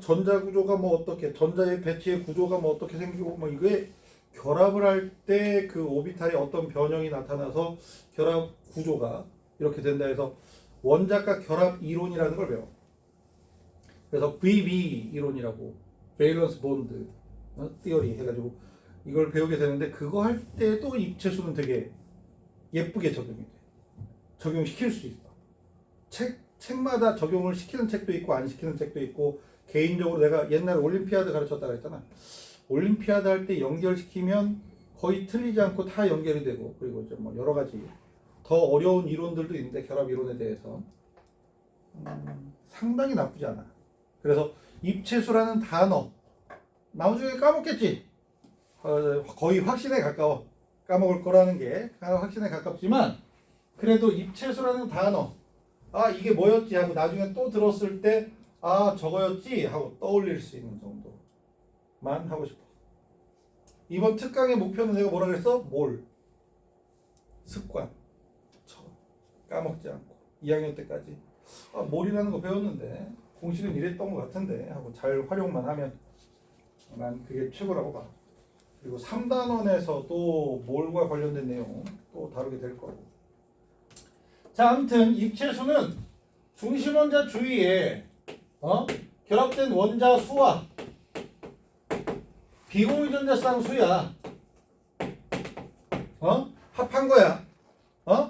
전자 구조가 뭐 어떻게, 전자의 배치의 구조가 뭐 어떻게 생기고, 뭐 이게 결합을 할 때 그 오비탈에 어떤 변형이 나타나서 결합 구조가 이렇게 된다 해서 원자과 결합 이론이라는 걸 배워. 그래서 VB 이론이라고, 밸런스 본드 티어리 해가지고 이걸 배우게 되는데, 그거 할 때도 입체수는 되게 예쁘게 적용이 돼. 적용시킬 수 있어. 책마다 적용을 시키는 책도 있고 안 시키는 책도 있고, 개인적으로 내가 옛날 올림피아드 가르쳤다고 했잖아. 올림피아드 할 때 연결시키면 거의 틀리지 않고 다 연결이 되고, 그리고 이제 뭐 여러 가지 더 어려운 이론들도 있는데 결합 이론에 대해서 상당히 나쁘지 않아. 그래서 입체수라는 단어 나중에 까먹겠지. 거의 확신에 가까워. 까먹을 거라는 게 확신에 가깝지만, 그래도 입체수라는 단어, 이게 뭐였지 하고 나중에 또 들었을 때 저거였지 하고 떠올릴 수 있는 정도만 하고 싶어. 이번 특강의 목표는 내가 뭐라 그랬어? 습관. 까먹지 않고 2학년 때까지 몰이라는 거 배웠는데 공식은 이랬던 것 같은데 하고 잘 활용만 하면 난 그게 최고라고 봐. 그리고 3단원에서도 몰과 관련된 내용 또 다루게 될 거고. 자, 아무튼 입체수는 중심원자 주위에 결합된 원자 수와 비공유전자쌍 수야. 합한 거야.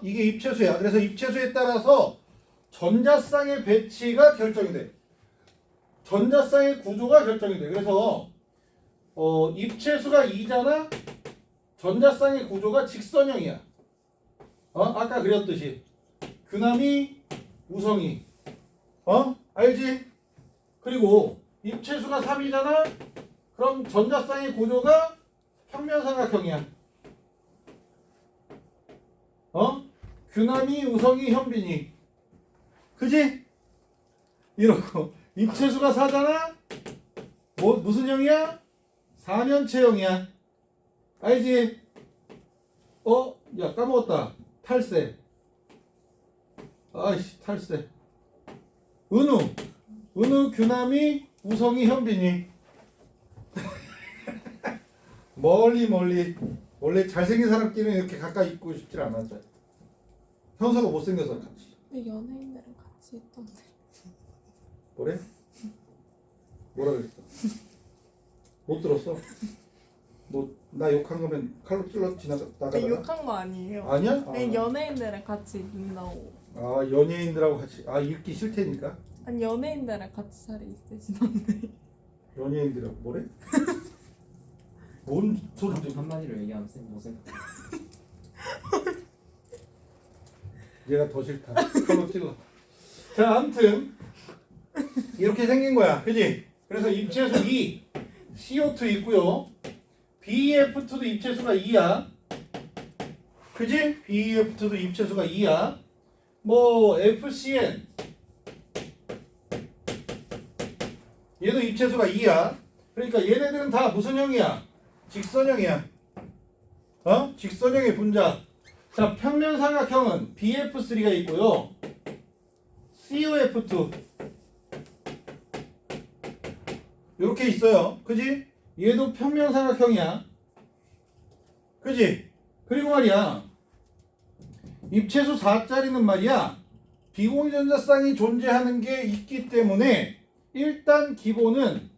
이게 입체수야. 그래서 입체수에 따라서 전자쌍의 배치가 결정이 돼. 전자쌍의 구조가 결정이 돼. 그래서 입체수가 2잖아. 전자쌍의 구조가 직선형이야. 아까 그렸듯이 규남이 우성이. 알지? 그리고 입체수가 3이잖아. 그럼 전자쌍의 구조가 평면삼각형이야. 규남이 우성이 현빈이. 그지? 이러고 입체수가 4잖아. 무슨 형이야? 4면체형이야. 알지? 야 까먹었다. 탈세. 아이씨 탈세. 은우 규남이 우성이 현빈이. 멀리 원래 잘생긴 사람끼리는 이렇게 가까이 있고 싶지 않았어요. 형사가 못생겨서 같이. 근데 연예인들은 같이 있던데. 뭐래? 뭐라 그랬어? 못 들었어? 너 나 욕한 거면 칼로 찔러 근데 지나가다가? 욕한 거 아니에요. 아니야? 아니, 연예인들은 같이 있다고. 연예인들하고 같이 읽기 싫다니까? 아니 연예인들은 같이 자리 있으시던데. 연예인들이 뭐래? 뭔 소리지? 한마디로 얘기하면 못생. 얘가 더 싫다. 한번 찔러. 자, 아무튼 이렇게 생긴 거야, 그지? 그래서 입체수 2, CO2 있고요. BeF2도 입체수가 2야, 그지? BeF2도 입체수가 2야. 뭐 FCN 얘도 입체수가 2야. 그러니까 얘네들은 다 무슨 형이야? 직선형이야. 직선형의 분자. 자, 평면삼각형은 BF3가 있고요. COF2 이렇게 있어요. 그지? 얘도 평면삼각형이야. 그지? 그리고 말이야, 입체수 4짜리는 말이야, 비공전자쌍이 존재하는 게 있기 때문에 일단 기본은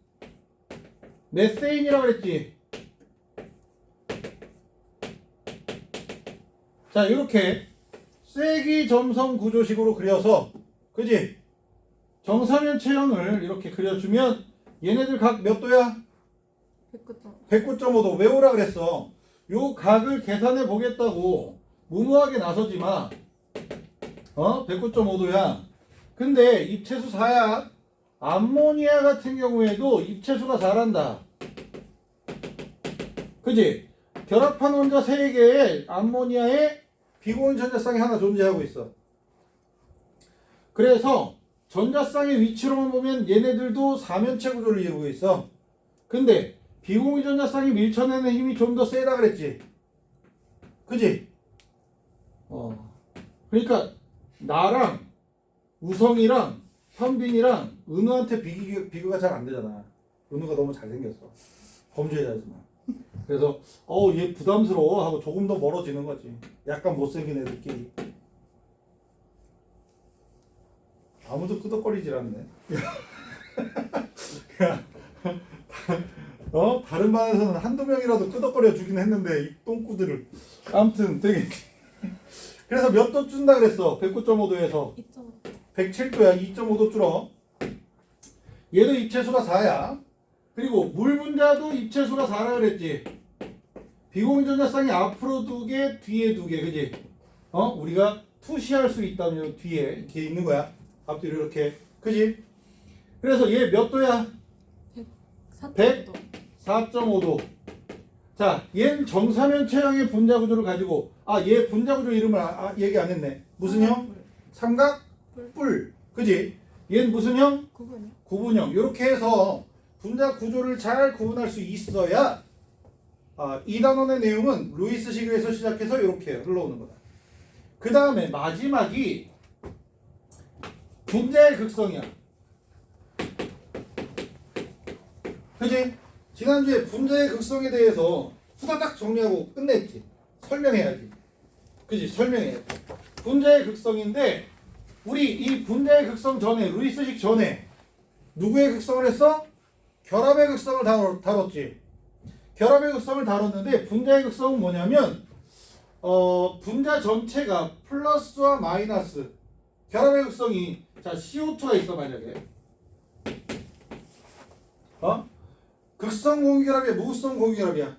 메세인이라고 그랬지. 자, 이렇게 쐐기 점성 구조식으로 그려서, 그지? 정사면 체형을 이렇게 그려주면 얘네들 각 몇 도야? 109점. 109.5도. 외우라 그랬어. 요 각을 계산해 보겠다고 무모하게 나서지 마. 109.5도야. 근데 입체수 4야. 암모니아 같은 경우에도 입체수가 4란다. 그지? 결합한 원자 3개에 암모니아에 비공전자쌍이 하나 존재하고 있어. 그래서 전자쌍의 위치로만 보면 얘네들도 4면체 구조를 이루고 있어. 근데 비공전자쌍이 밀쳐내는 힘이 좀 더 세다 그랬지. 그지? 그러니까 나랑 우성이랑 현빈이랑 은우한테 비교가 잘 안 되잖아. 은우가 너무 잘생겼어. 범죄자지만. 그래서 얘 부담스러워 하고 조금 더 멀어지는 거지. 약간 못생긴 애들끼리. 아무도 끄덕거리질 않네. 다른 반에서는 한두 명이라도 끄덕거려 주긴 했는데 이 똥꾸들을. 아무튼 되게 그래서 몇 도 준다 그랬어? 109.5도에서 2점. 107도야. 2.5도 줄어. 얘도 입체수가 4야. 그리고 물 분자도 입체수가 4라 그랬지. 비공전자쌍이 앞으로 2개, 뒤에 2개, 그지? 우리가 투시할 수 있다면 뒤에 이렇게 있는 거야. 앞뒤로 이렇게, 그지? 그래서 얘 몇 도야? 4.5도. 4.5도. 자, 얘는 정사면 체형의 분자 구조를 가지고, 얘 분자 구조 이름을 얘기 안 했네. 무슨 형? 삼각? 뿔. 그지? 얘는 무슨 형? 9분이요? 구분형. 이렇게 해서 분자 구조를 잘 구분할 수 있어야 이 단원의 내용은 루이스 시그에서 시작해서 이렇게 흘러오는 거다. 그 다음에 마지막이 분자의 극성이야. 그지? 지난주에 분자의 극성에 대해서 후다닥 정리하고 끝냈지. 설명해야지. 그지? 설명해야지. 분자의 극성인데 우리 이 분자의 극성 전에, 루이스식 전에 누구의 극성을 했어? 결합의 극성을 다뤘지. 결합의 극성을 다뤘는데 분자의 극성은 뭐냐면 분자 전체가 플러스와 마이너스, 결합의 극성이, 자, CO2가 있어 만약에. 극성 공유결합이야, 무극성 공유결합이야?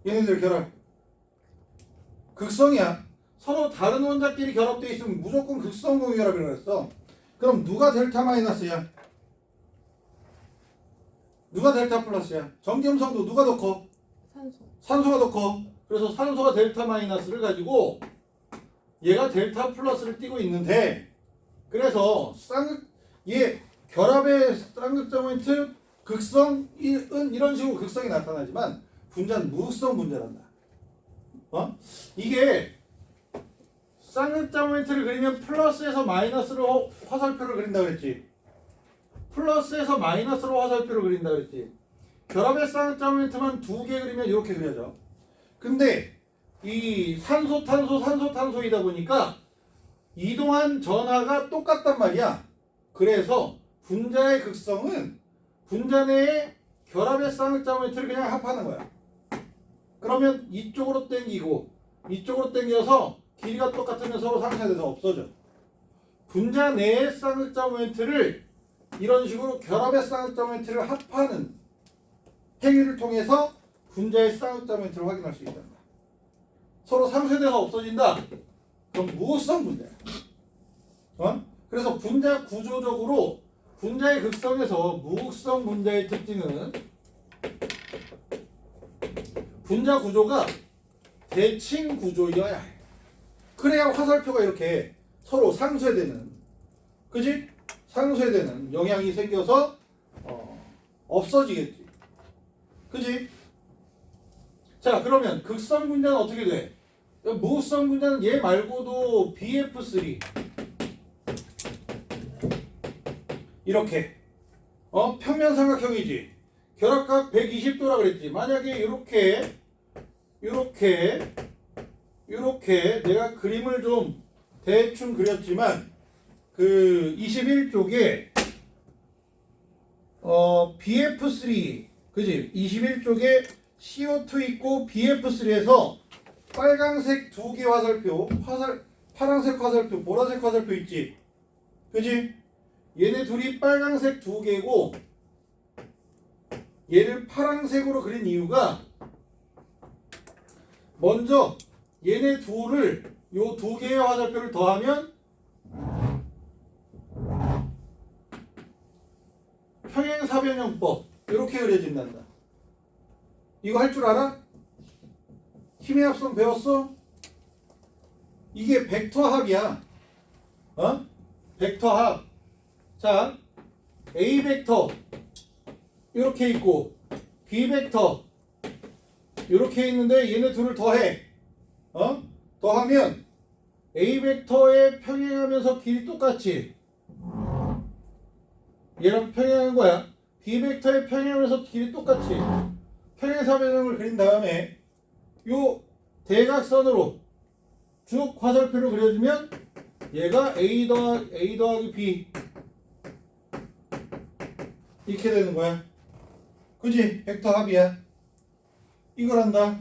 얘네들 결합. 극성이야. 서로 다른 원자끼리 결합되어 있으면 무조건 극성 공유결합이라고 했어. 그럼 누가 델타 마이너스야? 누가 델타 플러스야? 전기음성도 누가 더 커? 산소. 산소가 더 커. 그래서 산소가 델타 마이너스를 가지고 얘가 델타 플러스를 띠고 있는데, 그래서 얘 결합의 쌍극자 모멘트 극성은 이런 식으로 극성이 나타나지만 분자는 무극성 분자란다. 이게 쌍극자 모멘트를 그리면 플러스에서 마이너스로 화살표를 그린다 그랬지. 플러스에서 마이너스로 화살표를 그린다 그랬지. 결합의 쌍극자 모멘트만 2개 그리면 이렇게 그려져. 근데 이 산소 탄소 산소 탄소이다 보니까 이동한 전하가 똑같단 말이야. 그래서 분자의 극성은 분자 내에 결합의 쌍극자 모멘트를 그냥 합하는 거야. 그러면 이쪽으로 당기고 이쪽으로 당겨서 길이가 똑같으면 서로 상쇄돼서 없어져. 분자 내의 쌍극자 모멘트를 이런 식으로 결합의 쌍극자메트리를 합하는 행위를 통해서 분자의 쌍극자메트리를 확인할 수 있다. 서로 상쇄돼서 없어진다. 그럼 무극성 분자야. 그래서 분자 구조적으로 분자의 극성에서 무극성 분자의 특징은 분자 구조가 대칭 구조여야 해. 그래야 화살표가 이렇게 서로 상쇄되는, 그지? 상쇄되는 영향이 생겨서 없어지겠지. 그지? 자, 그러면 극성 분자는 어떻게 돼? 무극성 분자는 얘 말고도 BF3 이렇게 평면삼각형이지. 결합각 120도라 그랬지. 만약에 이렇게 내가 그림을 좀 대충 그렸지만 그 21쪽에 BF3 그지? 21쪽에 CO2 있고 BF3에서 빨강색 두 개 화살표, 파란색 화살표, 보라색 화살표 있지. 그지? 얘네 둘이 빨강색 두 개고 얘를 파란색으로 그린 이유가 먼저 얘네 둘을 요 두 개의 화살표를 더하면 평행사변형법 이렇게 그려진단다. 이거 할 줄 알아? 힘의 합성 배웠어? 이게 벡터합이야. 벡터합. 자, A 벡터 이렇게 있고 B 벡터 이렇게 있는데 얘네 둘을 더해. 더하면 A 벡터에 평행하면서 길이 똑같이 얘랑 평행한 거야. B 벡터에 평행하면서 길이 똑같이 평행사변형을 그린 다음에 요 대각선으로 쭉 화살표를 그려주면 얘가 A 더하기 B 이렇게 되는 거야. 그지? 벡터 합이야. 이걸 한다.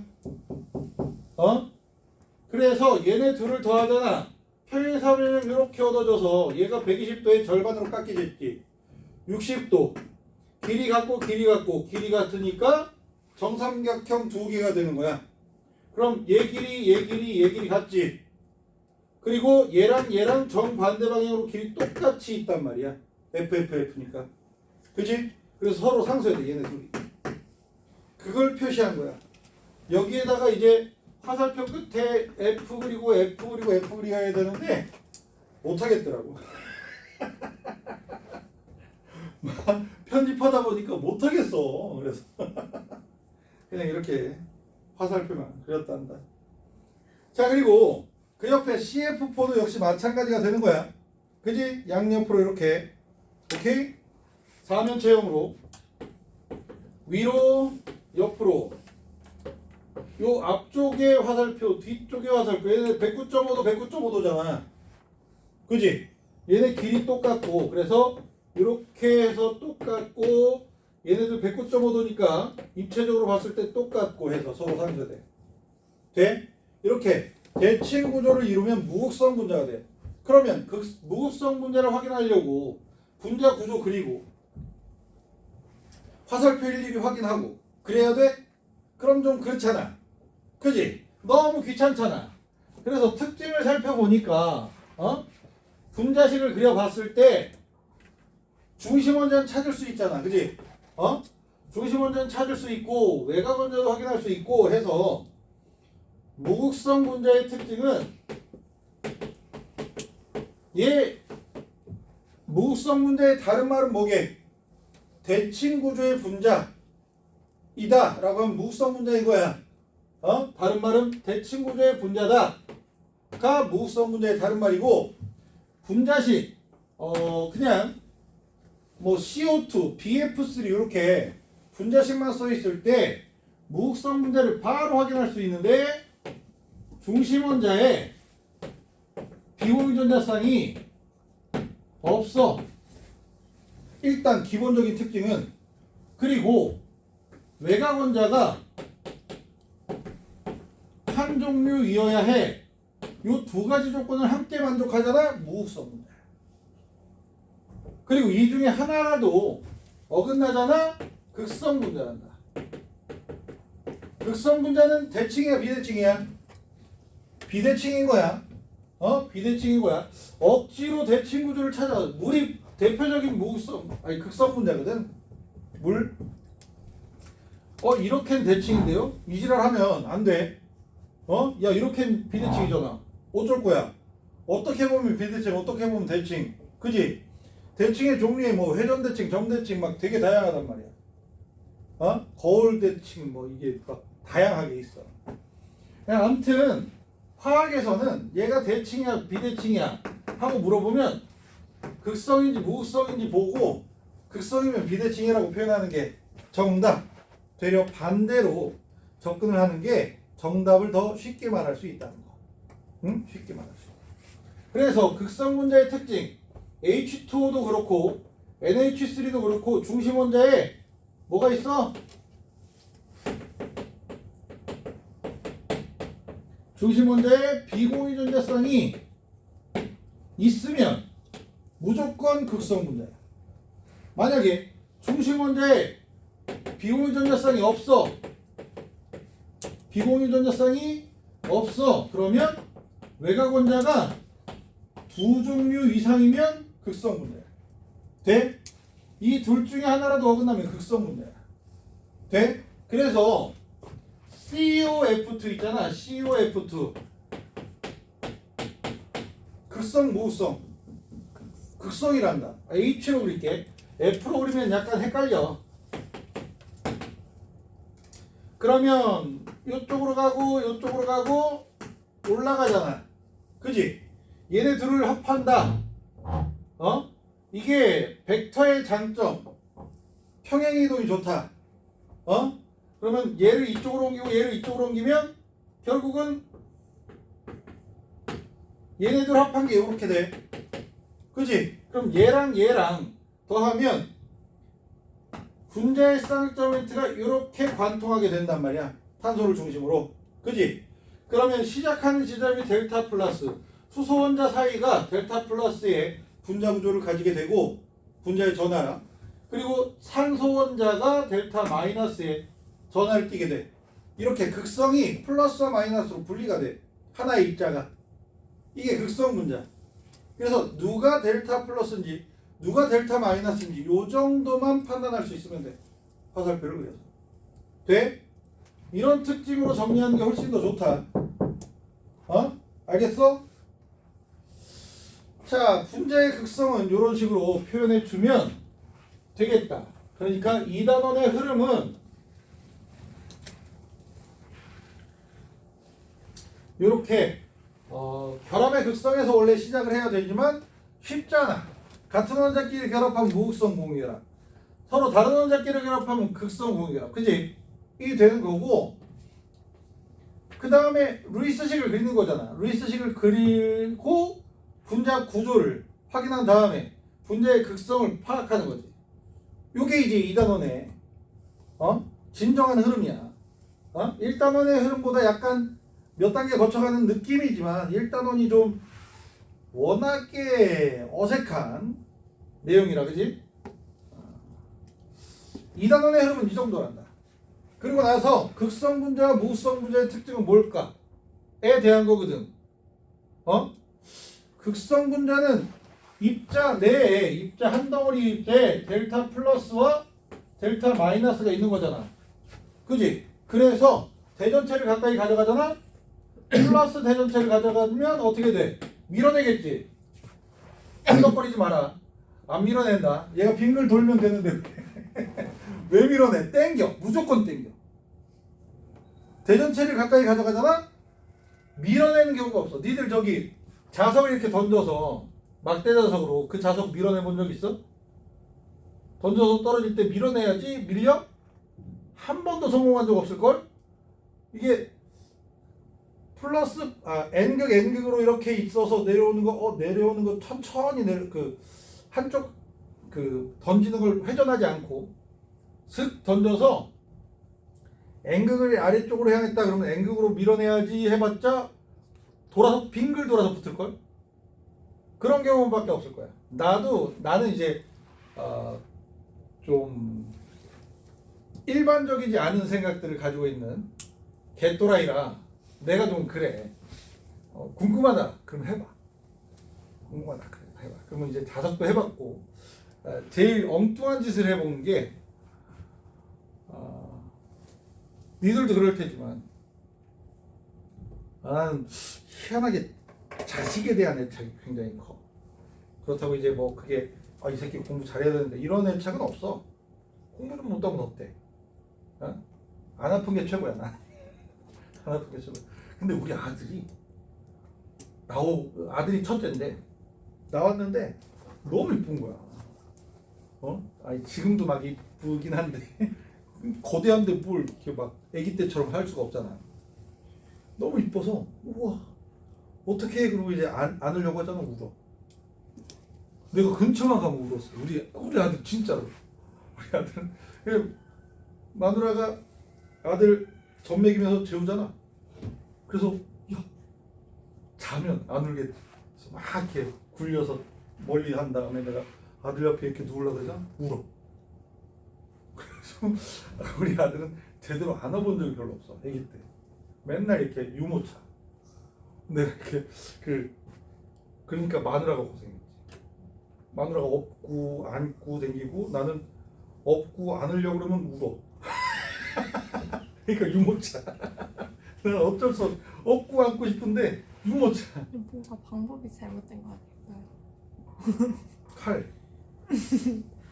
그래서 얘네 둘을 더하잖아. 평행사변형 이렇게 얻어져서 얘가 120도의 절반으로 깎이겠지. 60도. 길이 같고 길이 같으니까 정삼각형 두 개가 되는 거야. 그럼 얘 길이 같지. 그리고 얘랑 정반대 방향으로 길이 똑같이 있단 말이야. FFF니까. 그치? 그래서 서로 상쇄돼 얘네 둘이. 그걸 표시한 거야. 여기에다가 이제 화살표 끝에 F 그리고 그려야 되는데 못하겠더라고. 편집하다 보니까 못하겠어. 그래서 그냥 이렇게 화살표만 그렸단다. 자, 그리고 그 옆에 CF4도 역시 마찬가지가 되는 거야. 그지? 양옆으로 이렇게. 오케이? 사면체형으로 위로 옆으로 요 앞쪽에 화살표 뒤쪽에 화살표 얘네 109.5도 109.5도잖아. 그지? 얘네 길이 똑같고 그래서 이렇게 해서 똑같고 얘네들 109.5도니까 입체적으로 봤을 때 똑같고 해서 서로 상쇄돼. 돼? 이렇게 대칭 구조를 이루면 무극성 분자가 돼. 그러면 그 무극성 분자를 확인하려고 분자 구조 그리고 화살표 일일이 확인하고 그래야 돼? 그럼 좀 그렇잖아. 그지? 너무 귀찮잖아. 그래서 특징을 살펴보니까 분자식을 그려봤을 때 중심 원자는 찾을 수 있잖아. 그지? 중심 원자는 찾을 수 있고 외곽 원자도 확인할 수 있고 해서 무극성 분자의 특징은 얘 무극성 분자의 다른 말은 뭐게? 대칭 구조의 분자이다 라고 하면 무극성 분자인 거야. 다른 말은 대칭 구조의 분자다가 무극성 분자의 다른 말이고 분자식 그냥 뭐 CO2, BF3 이렇게 분자식만 써 있을 때 무극성 분자를 바로 확인할 수 있는데 중심 원자에 비공유전자쌍이 없어. 일단 기본적인 특징은. 그리고 외곽 원자가 한 종류이어야 해. 요 두 가지 조건을 함께 만족하잖아. 무극성 분자야. 그리고 이 중에 하나라도 어긋나잖아? 극성 분자란다. 극성 분자는 대칭이야 비대칭이야? 비대칭인 거야. 비대칭인 거야. 억지로 대칭 구조를 찾아. 물이 대표적인 극성 분자거든. 물. 이렇게는 대칭인데요? 이지랄 하면 안 돼. 야, 이렇게는 비대칭이잖아. 어쩔 거야? 어떻게 보면 비대칭, 어떻게 보면 대칭. 그지? 대칭의 종류에 뭐 회전대칭, 점대칭 막 되게 다양하단 말이야. 거울대칭 뭐 이게 막 다양하게 있어. 그냥 아무튼 화학에서는 얘가 대칭이야, 비대칭이야 하고 물어보면 극성인지 무극성인지 보고 극성이면 비대칭이라고 표현하는 게 정답. 되려 반대로 접근을 하는 게 정답을 더 쉽게 말할 수 있다는 거. 응? 쉽게 말할 수 있다. 그래서 극성 분자의 특징 H2O도 그렇고 NH3도 그렇고 중심 원자에 뭐가 있어? 중심 원자에 비공유 전자성이 있으면 무조건 극성 분자야. 만약에 중심 원자에 비공유 전자성이 없어. 비공유 전자성이 없어. 그러면 외곽 원자가 두 종류 이상이면 극성 분자야. 돼? 이 둘 중에 하나라도 어긋나면 극성 분자야. 돼? 그래서 COF2 있잖아. COF2 극성 무극성? 극성이란다. H로 그릴게. F로 그리면 약간 헷갈려. 그러면 이쪽으로 가고 이쪽으로 가고 올라가잖아. 그지? 얘네 둘을 합한다. 이게 벡터의 장점. 평행이동이 좋다. 그러면 얘를 이쪽으로 옮기고 얘를 이쪽으로 옮기면 결국은 얘네들 합한 게 이렇게 돼. 그지? 그럼 얘랑 얘랑 더하면 분자의 쌍점멘트가 이렇게 관통하게 된단 말이야. 탄소를 중심으로. 그지? 그러면 시작하는 지점이 델타 플러스 수소 원자 사이가 델타 플러스의 분자 구조를 가지게 되고 분자의 전하야. 그리고 산소 원자가 델타 마이너스의 전하를 띠게 돼. 이렇게 극성이 플러스와 마이너스로 분리가 돼. 하나의 입자가. 이게 극성 분자. 그래서 누가 델타 플러스인지 누가 델타 마이너스인지 요 정도만 판단할 수 있으면 돼. 화살표를 그려서. 돼? 이런 특징으로 정리하는 게 훨씬 더 좋다. 알겠어? 자, 분자의 극성은 이런 식으로 표현해 주면 되겠다. 그러니까 2단원의 흐름은 이렇게 결합의 극성에서 원래 시작을 해야 되지만 쉽잖아. 같은 원자끼리 결합하면 무극성 공유결합. 서로 다른 원자끼리 결합하면 극성 공유결합. 그지? 이게 되는 거고 그 다음에 루이스식을 그리는 거잖아. 루이스식을 그리고 분자 구조를 확인한 다음에 분자의 극성을 파악하는 거지. 요게 이제 2단원의 진정한 흐름이야. 1단원의 흐름보다 약간 몇 단계 거쳐가는 느낌이지만 1단원이 좀 워낙에 어색한 내용이라. 그지? 2단원의 흐름은 이 정도란다. 그리고 나서 극성 분자와 무극성 분자의 특징은 뭘까에 대한 거거든. 극성 분자는 입자 내에 입자 한 덩어리 입자에 델타 플러스와 델타 마이너스가 있는 거잖아. 그지? 그래서 대전체를 가까이 가져가잖아. 플러스 대전체를 가져가면 어떻게 돼? 밀어내겠지. 엉덩거리지 마라. 안 밀어낸다. 얘가 빙글 돌면 되는데 왜 밀어내? 땡겨. 무조건 땡겨. 대전체를 가까이 가져가잖아. 밀어내는 경우가 없어. 니들 저기 자석을 이렇게 던져서 막대 자석으로 그 자석 밀어내 본 적 있어? 던져서 떨어질 때 밀어내야지. 밀려? 한 번도 성공한 적 없을걸? 이게 플러스 n극 n극으로 이렇게 있어서 내려오는 거 천천히 한쪽 던지는 걸 회전하지 않고 슥 던져서 n극을 아래쪽으로 향했다 그러면 n극으로 밀어내야지 해봤자 빙글 돌아서 붙을걸? 그런 경우밖에 없을 거야. 나는 이제 좀 일반적이지 않은 생각들을 가지고 있는 개또라이라 내가 좀 그래. 궁금하다. 그럼 해봐. 궁금하다. 그래 해봐. 그러면 이제 자석도 해봤고 제일 엉뚱한 짓을 해본 게 니들도 그럴 테지만 나는 희한하게 자식에 대한 애착이 굉장히 커. 그렇다고 이제 뭐 그게 이 새끼 공부 잘해야 되는데 이런 애착은 없어. 공부 좀 못하면 어때? 어? 안 아픈 게 최고야 난. 안 아픈 게 최고야. 근데 우리 아들이 아들이 첫째인데 나왔는데 너무 이쁜 거야. 아니 지금도 막 이쁘긴 한데 거대한데 뭘 이렇게 막 아기 때처럼 할 수가 없잖아. 너무 이뻐서 우와 어떻게 해? 그러고 이제 안으려고 하잖아. 울어. 내가 근처만 가면 울었어. 우리 아들 진짜로. 우리 아들은 그냥 마누라가 아들 젖 먹이면서 재우잖아. 그래서 야 자면 안 울겠지. 막 이렇게 굴려서 멀리 한 다음에 내가 아들 옆에 이렇게 누우려고 그러잖아. 울어. 그래서 우리 아들은 제대로 안아본 적이 별로 없어. 아기 때 맨날 이렇게 유모차. 내가 이렇게 그러니까 마누라가 고생했지. 마누라가 업고 안고 댕기고 나는 업고 안으려고 그러면 울어. 그러니까 유모차. 내가 어쩔 수 없어. 업고 안고 싶은데 유모차. 뭔가 방법이 잘못된 거 아닐까요? 칼.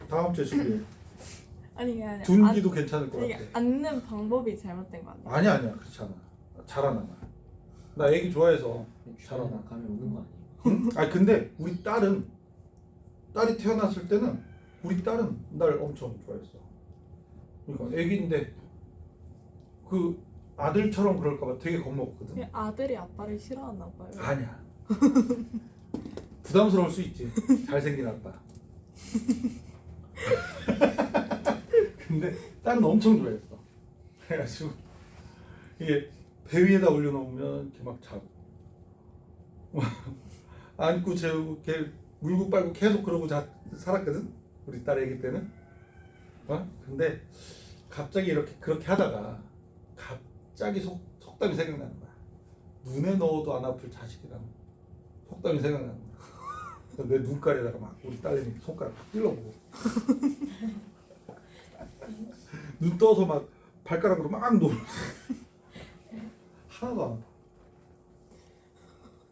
다음 주에 준비해. 아니 그게 아니라 둔기도 괜찮을 것 이게 같아. 앉는 방법이 잘못된 거 아니에요? 아니야 그렇지 않아. 잘하나 나 애기 좋아해서 잘하나. 감이 오는 거 아니에요? 응? 아니 근데 우리 딸이 태어났을 때는 우리 딸은 날 엄청 좋아했어. 그러니까 애기인데 그 아들처럼 그럴까봐 되게 겁먹었거든. 그게 아들이 아빠를 싫어하나 봐요. 아니야. 부담스러울 수 있지. 잘생긴 아빠. 근데 딸은 엄청 좋아했어. 그래가지고 이게 배 위에다 올려놓으면 이렇게 막 자고 안고 재우고 걔 물고 빨고 계속 그러고 살았거든. 우리 딸 애기 때는. 근데 갑자기 이렇게 그렇게 하다가 갑자기 속담이 생각나는 거야. 눈에 넣어도 안 아플 자식이라는 속담이 생각나는 거야. 그래서 내 눈깔에다가 막 우리 딸내미 손가락 팍 찔러보고 눈 떠서 막 발가락으로 막 놀아. 하나도 안 아파.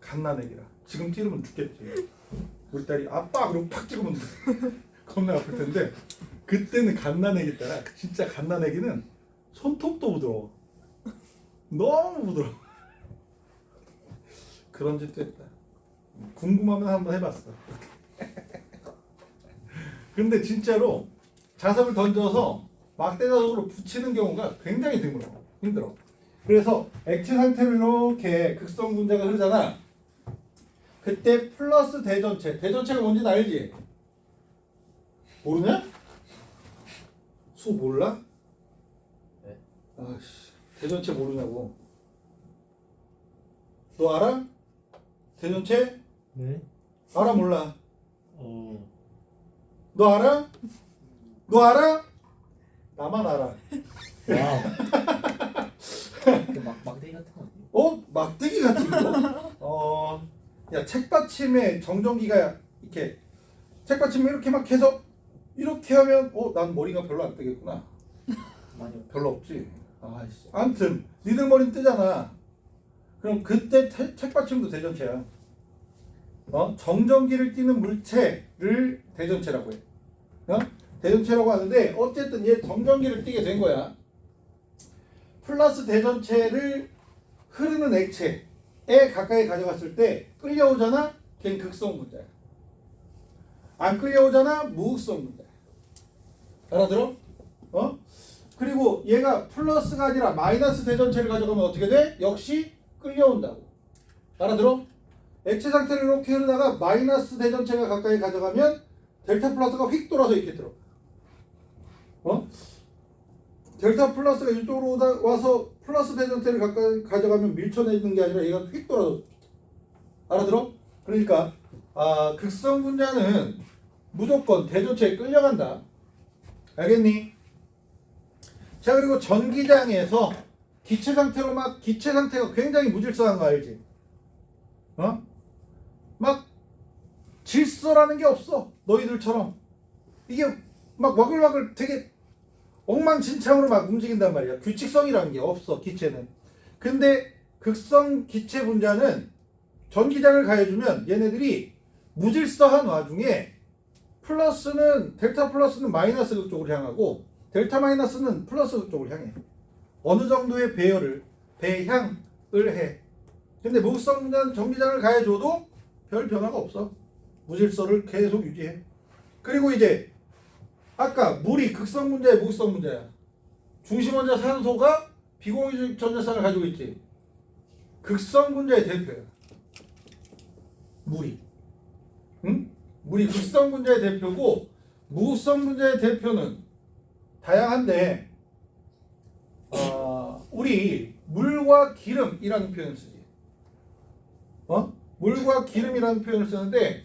갓난애기라. 지금 찌르면 죽겠지. 우리 딸이 아빠 그러고 팍 찍으면 겁나 아플 텐데 그때는 갓난애기 때라 진짜 갓난애기는 손톱도 부드러워. 너무 부드러워. 그런 짓도 했다. 궁금하면 한번 해봤어. 근데 진짜로 자석을 던져서 막대자석으로 붙이는 경우가 굉장히 힘들어. 그래서 액체 상태로 이렇게 극성 분자가 흐르잖아. 그때 플러스 대전체가 뭔지 알지? 모르냐? 수 몰라? 네. 아씨, 대전체 모르냐고. 너 알아? 대전체? 네. 알아 몰라? 너 알아? 너 알아? 나만 알아. 와우. 막대기 같은 거 아니에요? 막대기 같은 거? 야 책받침에 정전기가 이렇게 책받침에 이렇게 막 해서 이렇게 하면 난 머리가 별로 안 뜨겠구나. 많이 별로 없지. 아이씨. 아무튼 니들 머리는 뜨잖아. 그럼 그때 책받침도 대전체야. 정전기를 띠는 물체를 대전체라고 해. 대전체라고 하는데 어쨌든 얘 정전기를 띠게 된 거야. 플러스 대전체를 흐르는 액체에 가까이 가져갔을 때 끌려오잖아. 걔는 극성 분자야. 안 끌려오잖아. 무극성 분자야. 알아들어? 그리고 얘가 플러스가 아니라 마이너스 대전체를 가져가면 어떻게 돼? 역시 끌려온다고. 알아들어? 액체 상태를 이렇게 흐르다가 마이너스 대전체가 가까이 가져가면 델타 플러스가 휙 돌아서 이렇게 들어. 델타 플러스가 이쪽으로 와서 플러스 대전체를 가까이 가져가면 밀쳐내는 게 아니라 얘가 휙 돌아서. 알아들어? 그러니까 극성 분자는 무조건 대조체에 끌려간다. 알겠니? 자, 그리고 전기장에서 기체 상태가 굉장히 무질서한 거 알지? 어? 막 질서라는 게 없어. 너희들처럼. 이게 막 와글와글 되게 엉망진창으로 막 움직인단 말이야. 규칙성이라는 게 없어, 기체는. 근데 극성 기체 분자는 전기장을 가해주면 얘네들이 무질서한 와중에 델타 플러스는 마이너스 극쪽으로 향하고 델타 마이너스는 플러스 극쪽으로 향해. 어느 정도의 배향을 해. 근데 무극성 분자는 전기장을 가해줘도 별 변화가 없어. 무질서를 계속 유지해. 그리고 이제 아까 물이 극성 분자야, 무극성 분자야? 중심 원자 산소가 비공유적 전자쌍을 가지고 있지. 극성 분자의 대표야. 물이. 응? 물이 극성 분자의 대표고 무극성 분자의 대표는 다양한데 우리 물과 기름이라는 표현을 쓰지. 물과 기름이라는 표현을 쓰는데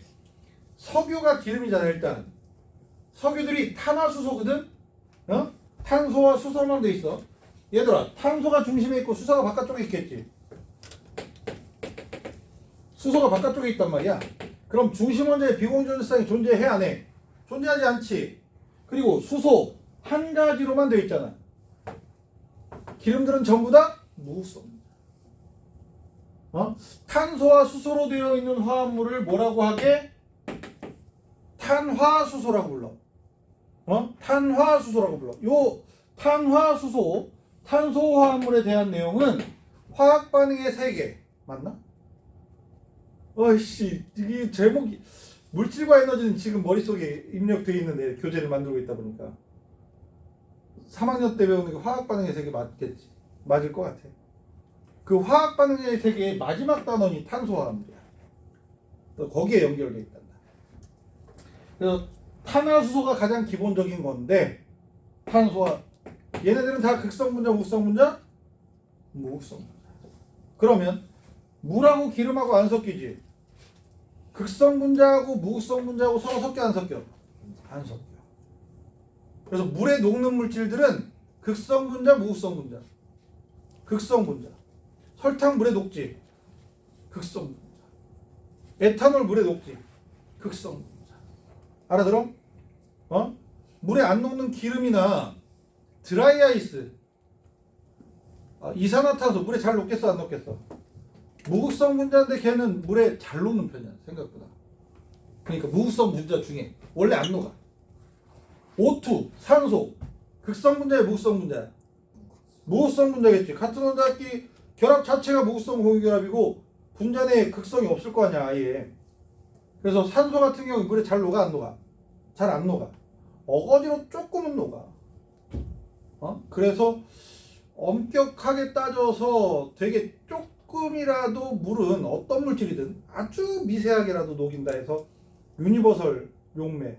석유가 기름이잖아. 일단 석유들이 탄화수소거든. 탄소와 수소로만 돼 있어. 얘들아, 탄소가 중심에 있고 수소가 바깥쪽에 있겠지. 수소가 바깥쪽에 있단 말이야. 그럼 중심 원자의 비공유전자쌍이 존재해 안 해? 존재하지 않지. 그리고 수소 한 가지로만 되어 있잖아. 기름들은 전부 다 무극성. 탄소와 수소로 되어 있는 화합물을 뭐라고 하게? 탄화수소라고 불러. 탄화수소라고 불러. 요 탄화수소, 탄소 화합물에 대한 내용은 화학 반응의 세계 맞나? 어이씨, 이게 제목이 물질과 에너지는 지금 머릿속에 입력되어 있는데 교재를 만들고 있다 보니까 3학년 때 배우는 게 화학 반응의 세계 맞겠지? 맞을 것 같아. 그 화학 반응의 세계의 마지막 단원이 탄소 화합물이야. 거기에 연결되어 있단다. 그래서 탄화수소가 가장 기본적인 건데 탄소와 얘네들은 다 극성 분자, 무극성 분자? 무극성 분자. 그러면 물하고 기름하고 안 섞이지? 극성 분자하고 무극성 분자하고 서로 섞여 안 섞여? 안 섞여. 그래서 물에 녹는 물질들은 극성 분자, 무극성 분자. 극성 분자. 설탕 물에 녹지? 극성 분자. 에탄올 물에 녹지? 극성 분자. 알아들어? 물에 안 녹는 기름이나 드라이 아이스, 이산화탄소 물에 잘 녹겠어 안 녹겠어? 무극성 분자인데 걔는 물에 잘 녹는 편이야 생각보다. 그러니까 무극성 분자 중에 원래 안 녹아. O2 산소 극성 분자야 무극성 분자야? 무극성 분자겠지. 같은 원자끼리 결합 자체가 무극성 공유결합이고 분자 내에 극성이 없을 거 아니야 아예. 그래서 산소 같은 경우 물에 잘 녹아 안 녹아? 잘 안 녹아. 어거지로 조금은 녹아. 그래서 엄격하게 따져서 되게 조금이라도 물은 어떤 물질이든 아주 미세하게라도 녹인다 해서 유니버설 용매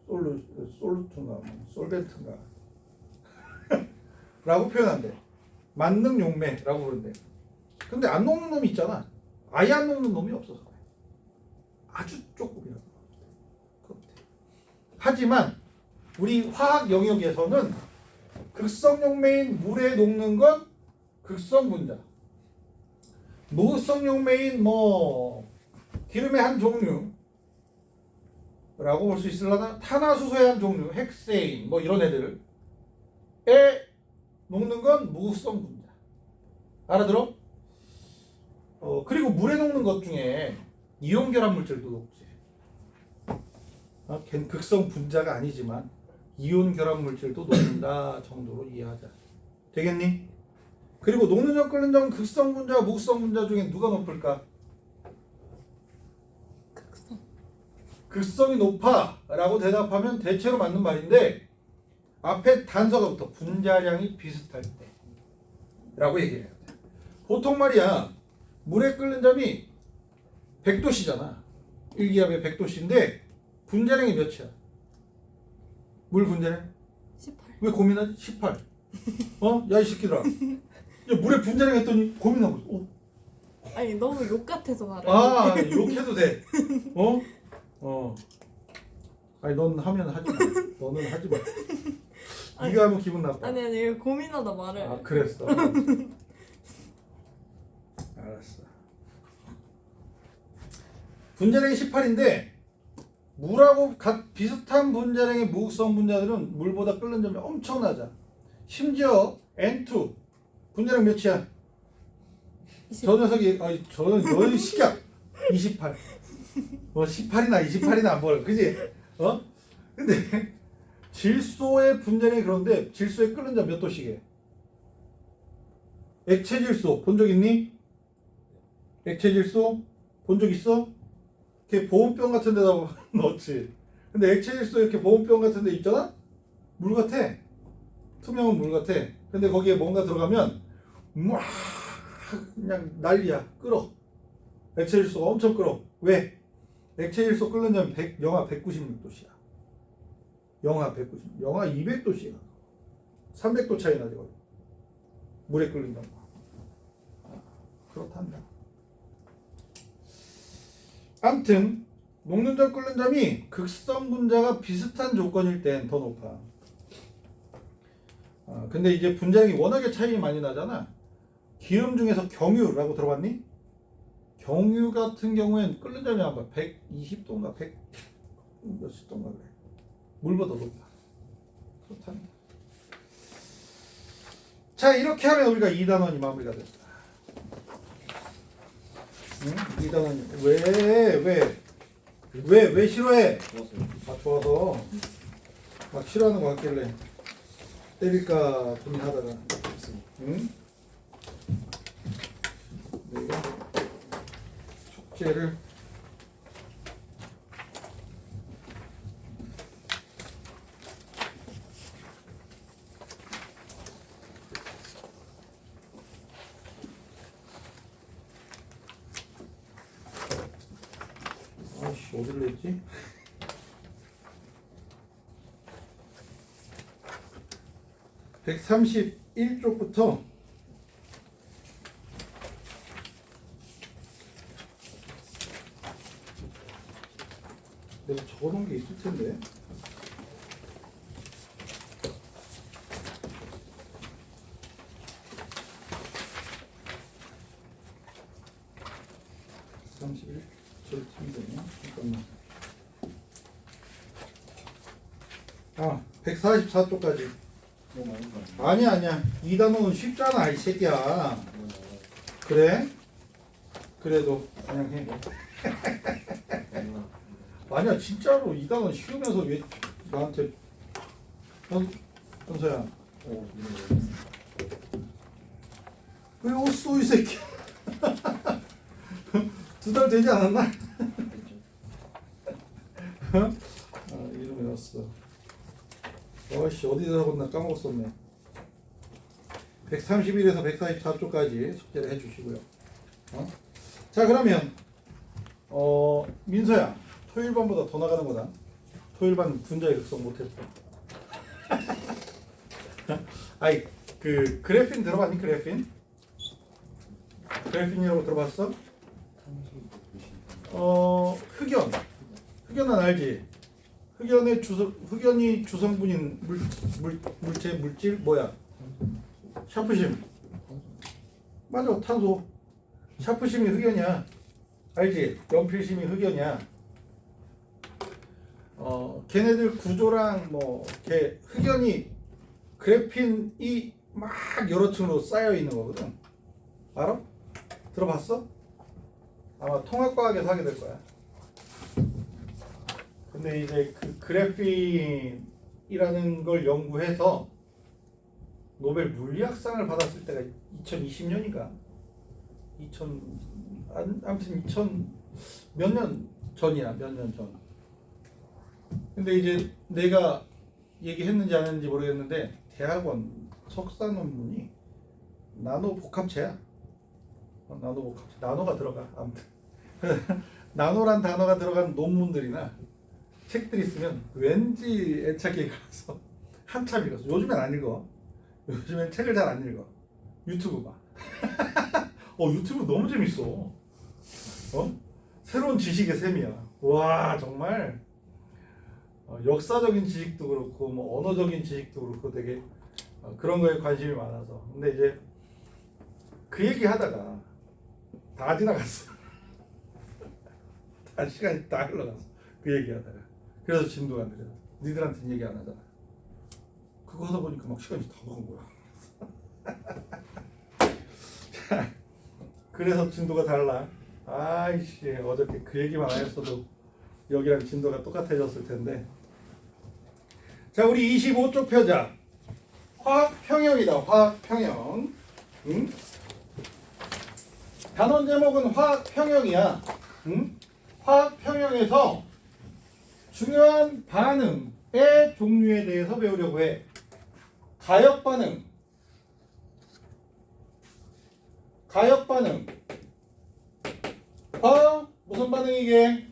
솔루트인가 솔벤트인가 라고 표현한대. 만능 용매라고 부른대. 근데 안 녹는 놈이 있잖아. 아예 안 녹는 놈이 없어서 그래. 아주 조금이라도. 하지만 우리 화학 영역에서는 극성 용매인 물에 녹는 건 극성 분자. 무극성 용매인 기름의 한 종류라고 볼 수 있으려나? 탄화수소의 한 종류, 헥세인 이런 애들에 녹는 건 무극성 분자. 알아들어? 그리고 물에 녹는 것 중에 이온 결합 물질도 녹지. 걘 극성 분자가 아니지만 이온 결합 물질도 녹는다 정도로 이해하자. 되겠니? 그리고 녹는 점 끓는 점은 극성 분자, 무극성 분자 중에 누가 높을까? 극성. 극성이 높아 라고 대답하면 대체로 맞는 말인데 앞에 단서가 붙어. 분자량이 비슷할 때 라고 얘기해야 돼. 보통 말이야 물에 끓는 점이 100도씨잖아. 1기압에 100도씨인데 분자량이 몇이야? 물 분자량? 18. 왜 고민하지? 18. 야 이 새끼들아. 야 물에 분자량 했더니 고민하고 있어. 아니 너무 욕 같아서 말해. 욕해도 돼. 아니 넌 하면 하지 마. 너는 하지 마. 아니, 네가 하면 기분 나빠. 아니 이거 고민하다 말해. 아 그랬어. 알았어. 분자량이 18인데 물하고 비슷한 분자량의 무극성 분자들은 물보다 끓는 점이 엄청 낮아. 심지어 N2 분자량 몇이야? 저 녀석이 저는 너희 시각 28. 18이나 28이나 뭘 그지? 근데 질소의 분자량이 그런데 질소의 끓는 점 몇 도씩이에요? 액체 질소 본 적 있니? 액체 질소 본 적 있어? 이렇게 보온병 같은 데다 넣었지. 근데 액체 질소 이렇게 보온병 같은 데 있잖아? 물 같아. 투명한 물 같아. 근데 거기에 뭔가 들어가면 막 그냥 난리야. 끓어. 액체 질소가 엄청 끓어. 왜? 액체 질소 끓는 점 영하 196도씨야. 영하 190, 영하 200도씨야. 300도 차이 나지 거의. 물에 끓는다고. 그렇단다. 암튼 녹는 점 끓는 점이 극성 분자가 비슷한 조건일 땐 더 높아. 근데 이제 분자량이 워낙에 차이 많이 나잖아. 기름 중에서 경유라고 들어봤니? 경유 같은 경우엔 끓는 점이 아마 120도인가 100 몇십 도인가 그래. 물보다 높아. 그렇답니다. 자 이렇게 하면 우리가 2단원이 마무리가 됐다. 응? 2단원이 왜 싫어해? 좋았어요. 좋아서 막 싫어하는 거 같길래 때릴까 고민하다가 응? 내가 축제를 아이씨 어디로 했지? (131쪽부터) 내가 적어놓은 게 있을 텐데. (31절) 팀이네. 잠깐만. 144쪽까지. 너무 많은 거 아니에요? 아니야. 2단원은 쉽잖아, 이 새끼야. 그래? 그래도 그냥 해. 아니야, 진짜로 2단원 쉬우면서 왜 나한테 현서야. 왜 웃어 이 새끼. 2달 되지 않았나? 이름이 왔어. 어이씨 어디다 적었나 까먹었었네. 131에서 144쪽까지 숙제를 해주시고요. 자 그러면 민서야 토요일반보다 더 나가는 거다. 토요일반 분자의 극성 못했어. 아이 그 그래핀 들어봤니? 그래핀이라고 들어봤어? 흑연 알지? 흑연이 주성분인 물질 뭐야? 샤프심. 맞아, 탄소. 샤프심이 흑연이야. 알지? 연필심이 흑연이야. 걔네들 구조랑 걔 흑연이 그래핀이 막 여러 층으로 쌓여 있는 거거든. 알아? 들어봤어? 아마 통합과학에서 하게 될 거야. 근데 이제 그 그래핀이라는 걸 연구해서 노벨 물리학상을 받았을 때가 2020년인가? 아무튼 2000 몇 년 전이야, 몇 년 전. 근데 이제 내가 얘기했는지 안 했는지 모르겠는데 대학원 석사 논문이 나노 복합체야. 나노 복합체. 나노가 들어가. 아무튼 나노란 단어가 들어간 논문들이나 책들 있으면 왠지 애착이 가서 한참 읽었어. 요즘엔 안 읽어. 요즘엔 책을 잘 안 읽어. 유튜브 봐. 유튜브 너무 재밌어. 새로운 지식의 셈이야. 와 정말 역사적인 지식도 그렇고 뭐 언어적인 지식도 그렇고 되게 그런 거에 관심이 많아서. 근데 이제 그 얘기 하다가 다 지나갔어. 다 시간이 다 흘러갔어. 그 얘기 하다가. 그래서 진도가 느려. 니들한테는 얘기 안 하잖아. 그거 하다 보니까 막 시간이 다 가는 거야. 그래서 진도가 달라. 아이씨, 어저께 그 얘기만 안 했어도 여기랑 진도가 똑같아졌을 텐데. 자, 우리 25쪽 펴자. 화학평형이다. 화학평형. 응? 단원 제목은 화학평형이야. 응? 화학평형에서 중요한 반응의 종류에 대해서 배우려고 해. 가역반응. 가역반응. 무슨 반응이게?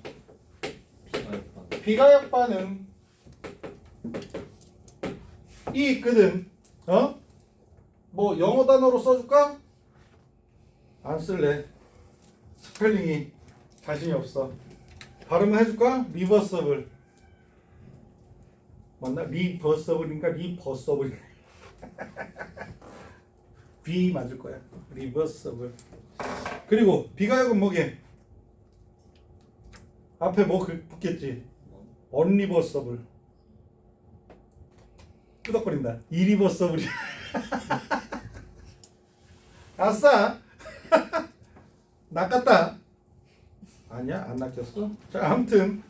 비가역반응. 이 있거든. 뭐 영어 단어로 써줄까? 안 쓸래. 스펠링이 자신이 없어. 발음을 해줄까? 리버서블. 맞나? 리버서블인가? 리버서블인가? B 맞을 거야. 리버서블. 그리고 비가역은 뭐게? 앞에 뭐 붙겠지? 언리버서블. 끄덕거린다. 이리버서블이. 아싸. 낚았다. 아니야, 안 낚였어. 자, 아무튼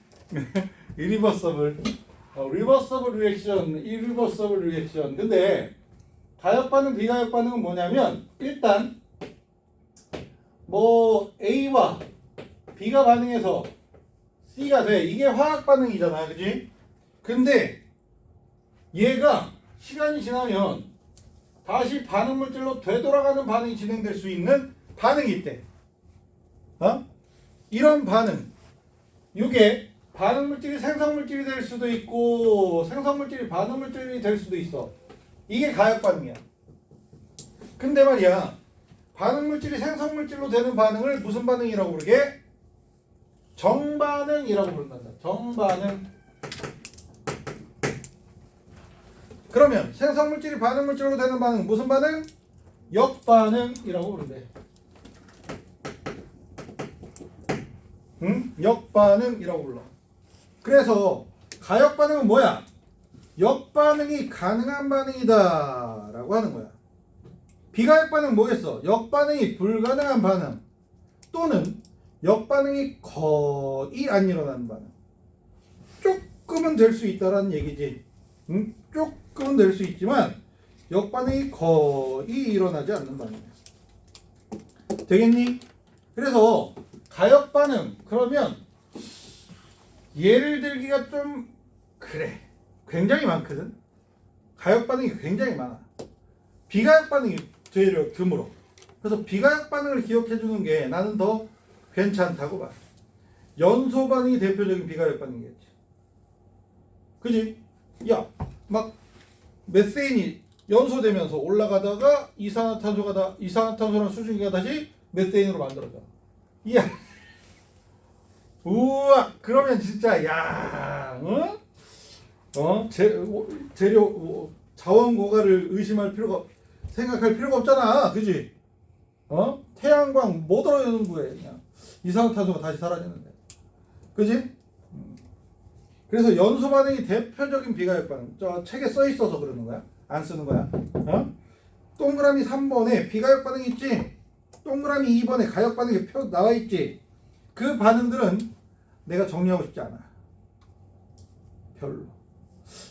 이리버서블, 리버서블 리액션, 이리버서블 리액션. 근데 가역 반응, 비가역 반응은 뭐냐면 일단 뭐 A와 B가 반응해서 C가 돼. 이게 화학 반응이잖아, 그지? 근데 얘가 시간이 지나면 다시 반응 물질로 되돌아가는 반응이 진행될 수 있는 반응이 있대. 이런 반응, 이게 반응 물질이 생성 물질이 될 수도 있고 생성 물질이 반응 물질이 될 수도 있어. 이게 가역 반응이야. 근데 말이야, 반응 물질이 생성 물질로 되는 반응을 무슨 반응이라고 부르게? 정반응이라고 부른단다. 정반응. 그러면 생성 물질이 반응 물질로 되는 반응 무슨 반응? 역반응이라고 부른대. 응? 역반응이라고 불러. 그래서 가역 반응은 뭐야? 역반응이 가능한 반응이다 라고 하는 거야. 비가역 반응은 뭐겠어? 역반응이 불가능한 반응 또는 역반응이 거의 안 일어나는 반응. 조금은 될 수 있다라는 얘기지. 응? 조금은 될 수 있지만 역반응이 거의 일어나지 않는 반응이야. 되겠니? 그래서 가역 반응, 그러면 예를 들기가 좀 그래. 굉장히 많거든. 가역 반응이 굉장히 많아. 비가역 반응이 되려 드물어. 그래서 비가역 반응을 기억해 주는 게 나는 더 괜찮다고 봐. 연소 반응이 대표적인 비가역 반응이겠지. 그지? 야, 막 메세인이 연소되면서 올라가다가 이산화탄소랑 수증기가 다시 메세인으로 만들어져. 이야. 우와, 그러면 진짜 야, 재료 자원 고갈을 생각할 필요가 없잖아, 그지? 태양광 못 얻어내는 거에 그냥 이산화탄소가 다시 사라지는데, 그지? 그래서 연소 반응이 대표적인 비가역 반응. 저 책에 써 있어서 그러는 거야. 안 쓰는 거야. 동그라미 3번에 비가역 반응이 있지. 동그라미 2번에 가역 반응이 표 나와 있지. 그 반응들은 내가 정리하고 싶지 않아. 별로.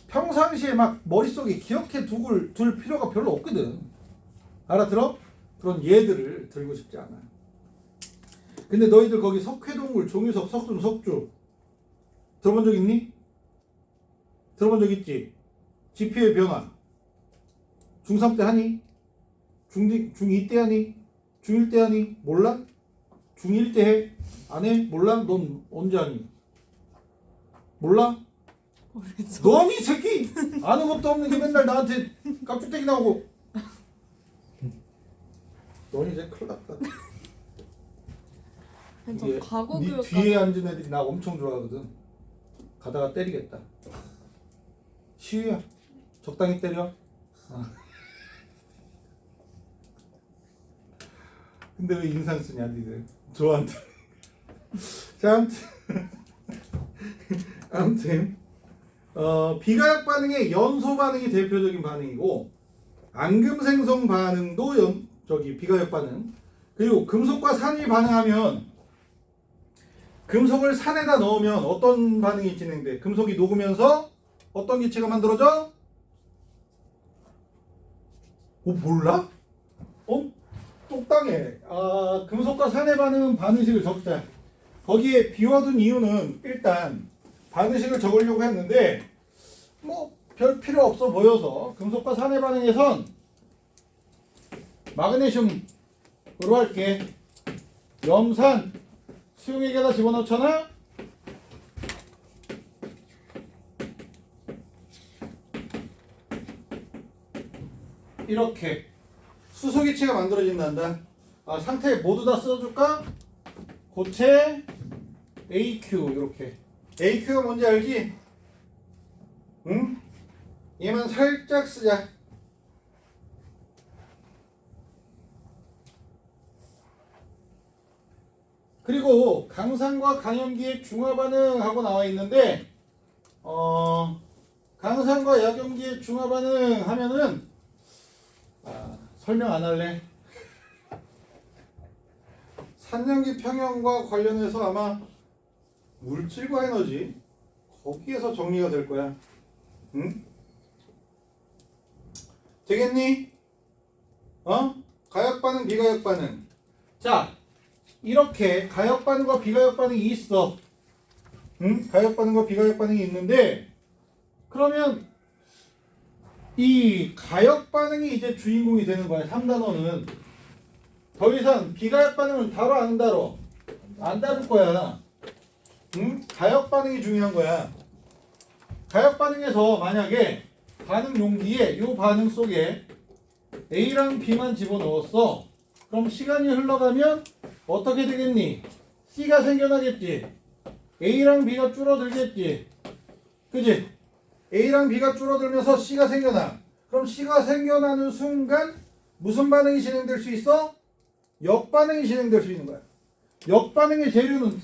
평상시에 막 머릿속에 기억해 둘 필요가 별로 없거든. 알아들어? 그런 예들을 들고 싶지 않아. 근데 너희들 거기 석회동물, 종유석, 석순, 석주 들어본 적 있니? 들어본 적 있지? 지표의 변화. 중3 때 하니? 중2 때 하니? 중1 때 하니? 몰라? 중1 때 해? 안 해? 몰라? 넌 언제 하니? 몰라? 모르겠어. 넌 이 새끼! 아는 것도 없는 게 맨날 나한테 깝죽대기 나오고. 넌 이제 큰일 났다. 저 이게 과거 네 교육 뒤에 앉은 애들이 나 엄청 좋아하거든. 가다가 때리겠다. 치유야. 적당히 때려. 근데 왜 인상 쓰냐 니들. 저한테. 자, 아무튼 비가역 반응의 연소 반응이 대표적인 반응이고 앙금생성 반응도 비가역 반응. 그리고 금속과 산이 반응하면 금속을 산에다 넣으면 어떤 반응이 진행돼? 금속이 녹으면서 어떤 기체가 만들어져? 몰라? 똑당해. 금속과 산의 반응은 반응식을 적자. 거기에 비워둔 이유는 일단 반응식을 적으려고 했는데 뭐 별 필요 없어 보여서 금속과 산의 반응에선 마그네슘으로 할게. 염산 수용액에다 집어넣잖아. 이렇게 수소기체가 만들어진단다. 상태 모두 다 써줄까? 고체 AQ 이렇게. AQ가 뭔지 알지? 응? 얘만 살짝 쓰자. 그리고 강산과 강염기의 중화 반응하고 나와 있는데 강산과 약염기의 중화 반응 하면은 설명 안 할래. 산염기 평형과 관련해서 아마 물질과 에너지 거기에서 정리가 될 거야. 응? 되겠니? 가역 반응, 비가역 반응. 자, 이렇게 가역 반응과 비가역 반응이 있어. 응? 가역 반응과 비가역 반응이 있는데 그러면 이 가역 반응이 이제 주인공이 되는 거야. 3단원은 더 이상 비가역 반응은 다뤄 안 다뤄? 안 다룰 거야. 응? 가역 반응이 중요한 거야. 가역 반응에서 만약에 반응 용기에 이 반응 속에 A랑 B만 집어넣었어. 그럼 시간이 흘러가면 어떻게 되겠니? C가 생겨나겠지. A랑 B가 줄어들겠지. 그지? A랑 B가 줄어들면서 C가 생겨나. 그럼 C가 생겨나는 순간 무슨 반응이 진행될 수 있어? 역반응이 진행될 수 있는 거야. 역반응의 재료는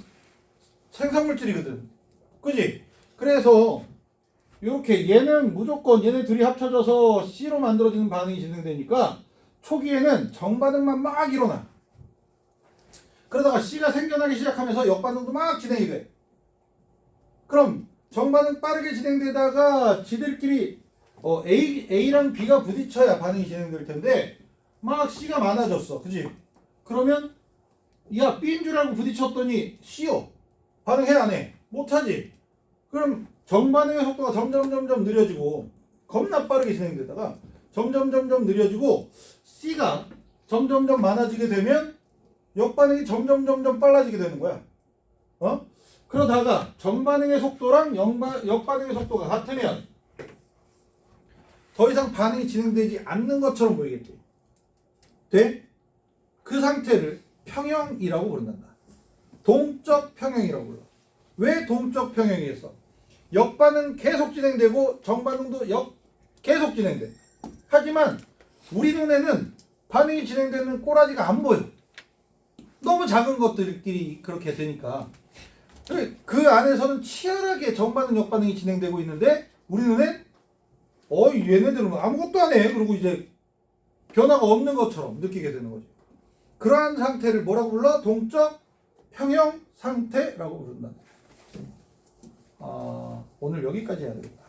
생성물질이거든. 그지? 그래서 이렇게 얘는 무조건 얘네 둘이 합쳐져서 C로 만들어지는 반응이 진행되니까 초기에는 정반응만 막 일어나. 그러다가 C가 생겨나기 시작하면서 역반응도 막 진행이 돼. 그럼 정반응 빠르게 진행되다가 지들끼리 A랑 B가 부딪혀야 반응이 진행될 텐데 막 C가 많아졌어. 그지? 그러면 야 B인 줄 알고 부딪혔더니 C요. 반응해 안 해? 못하지? 그럼 정반응의 속도가 점점 느려지고 겁나 빠르게 진행되다가 점점 느려지고 C가 점점 많아지게 되면 역반응이 점점 빨라지게 되는 거야. 그러다가 정반응의 속도랑 역반응의 속도가 같으면 더 이상 반응이 진행되지 않는 것처럼 보이겠지. 돼? 그 상태를 평형이라고 부른단다. 동적 평형이라고 불러. 왜 동적 평형이겠어? 역반응 계속 진행되고 정반응도 계속 진행돼. 하지만 우리 눈에는 반응이 진행되는 꼬라지가 안 보여. 너무 작은 것들끼리 그렇게 되니까. 그 안에서는 치열하게 정반응, 역반응이 진행되고 있는데 우리 눈엔 얘네들은 아무것도 안 해. 그리고 이제 변화가 없는 것처럼 느끼게 되는 거지. 그러한 상태를 뭐라고 불러? 동적 평형 상태라고 부른다. 오늘 여기까지 해야 되겠다.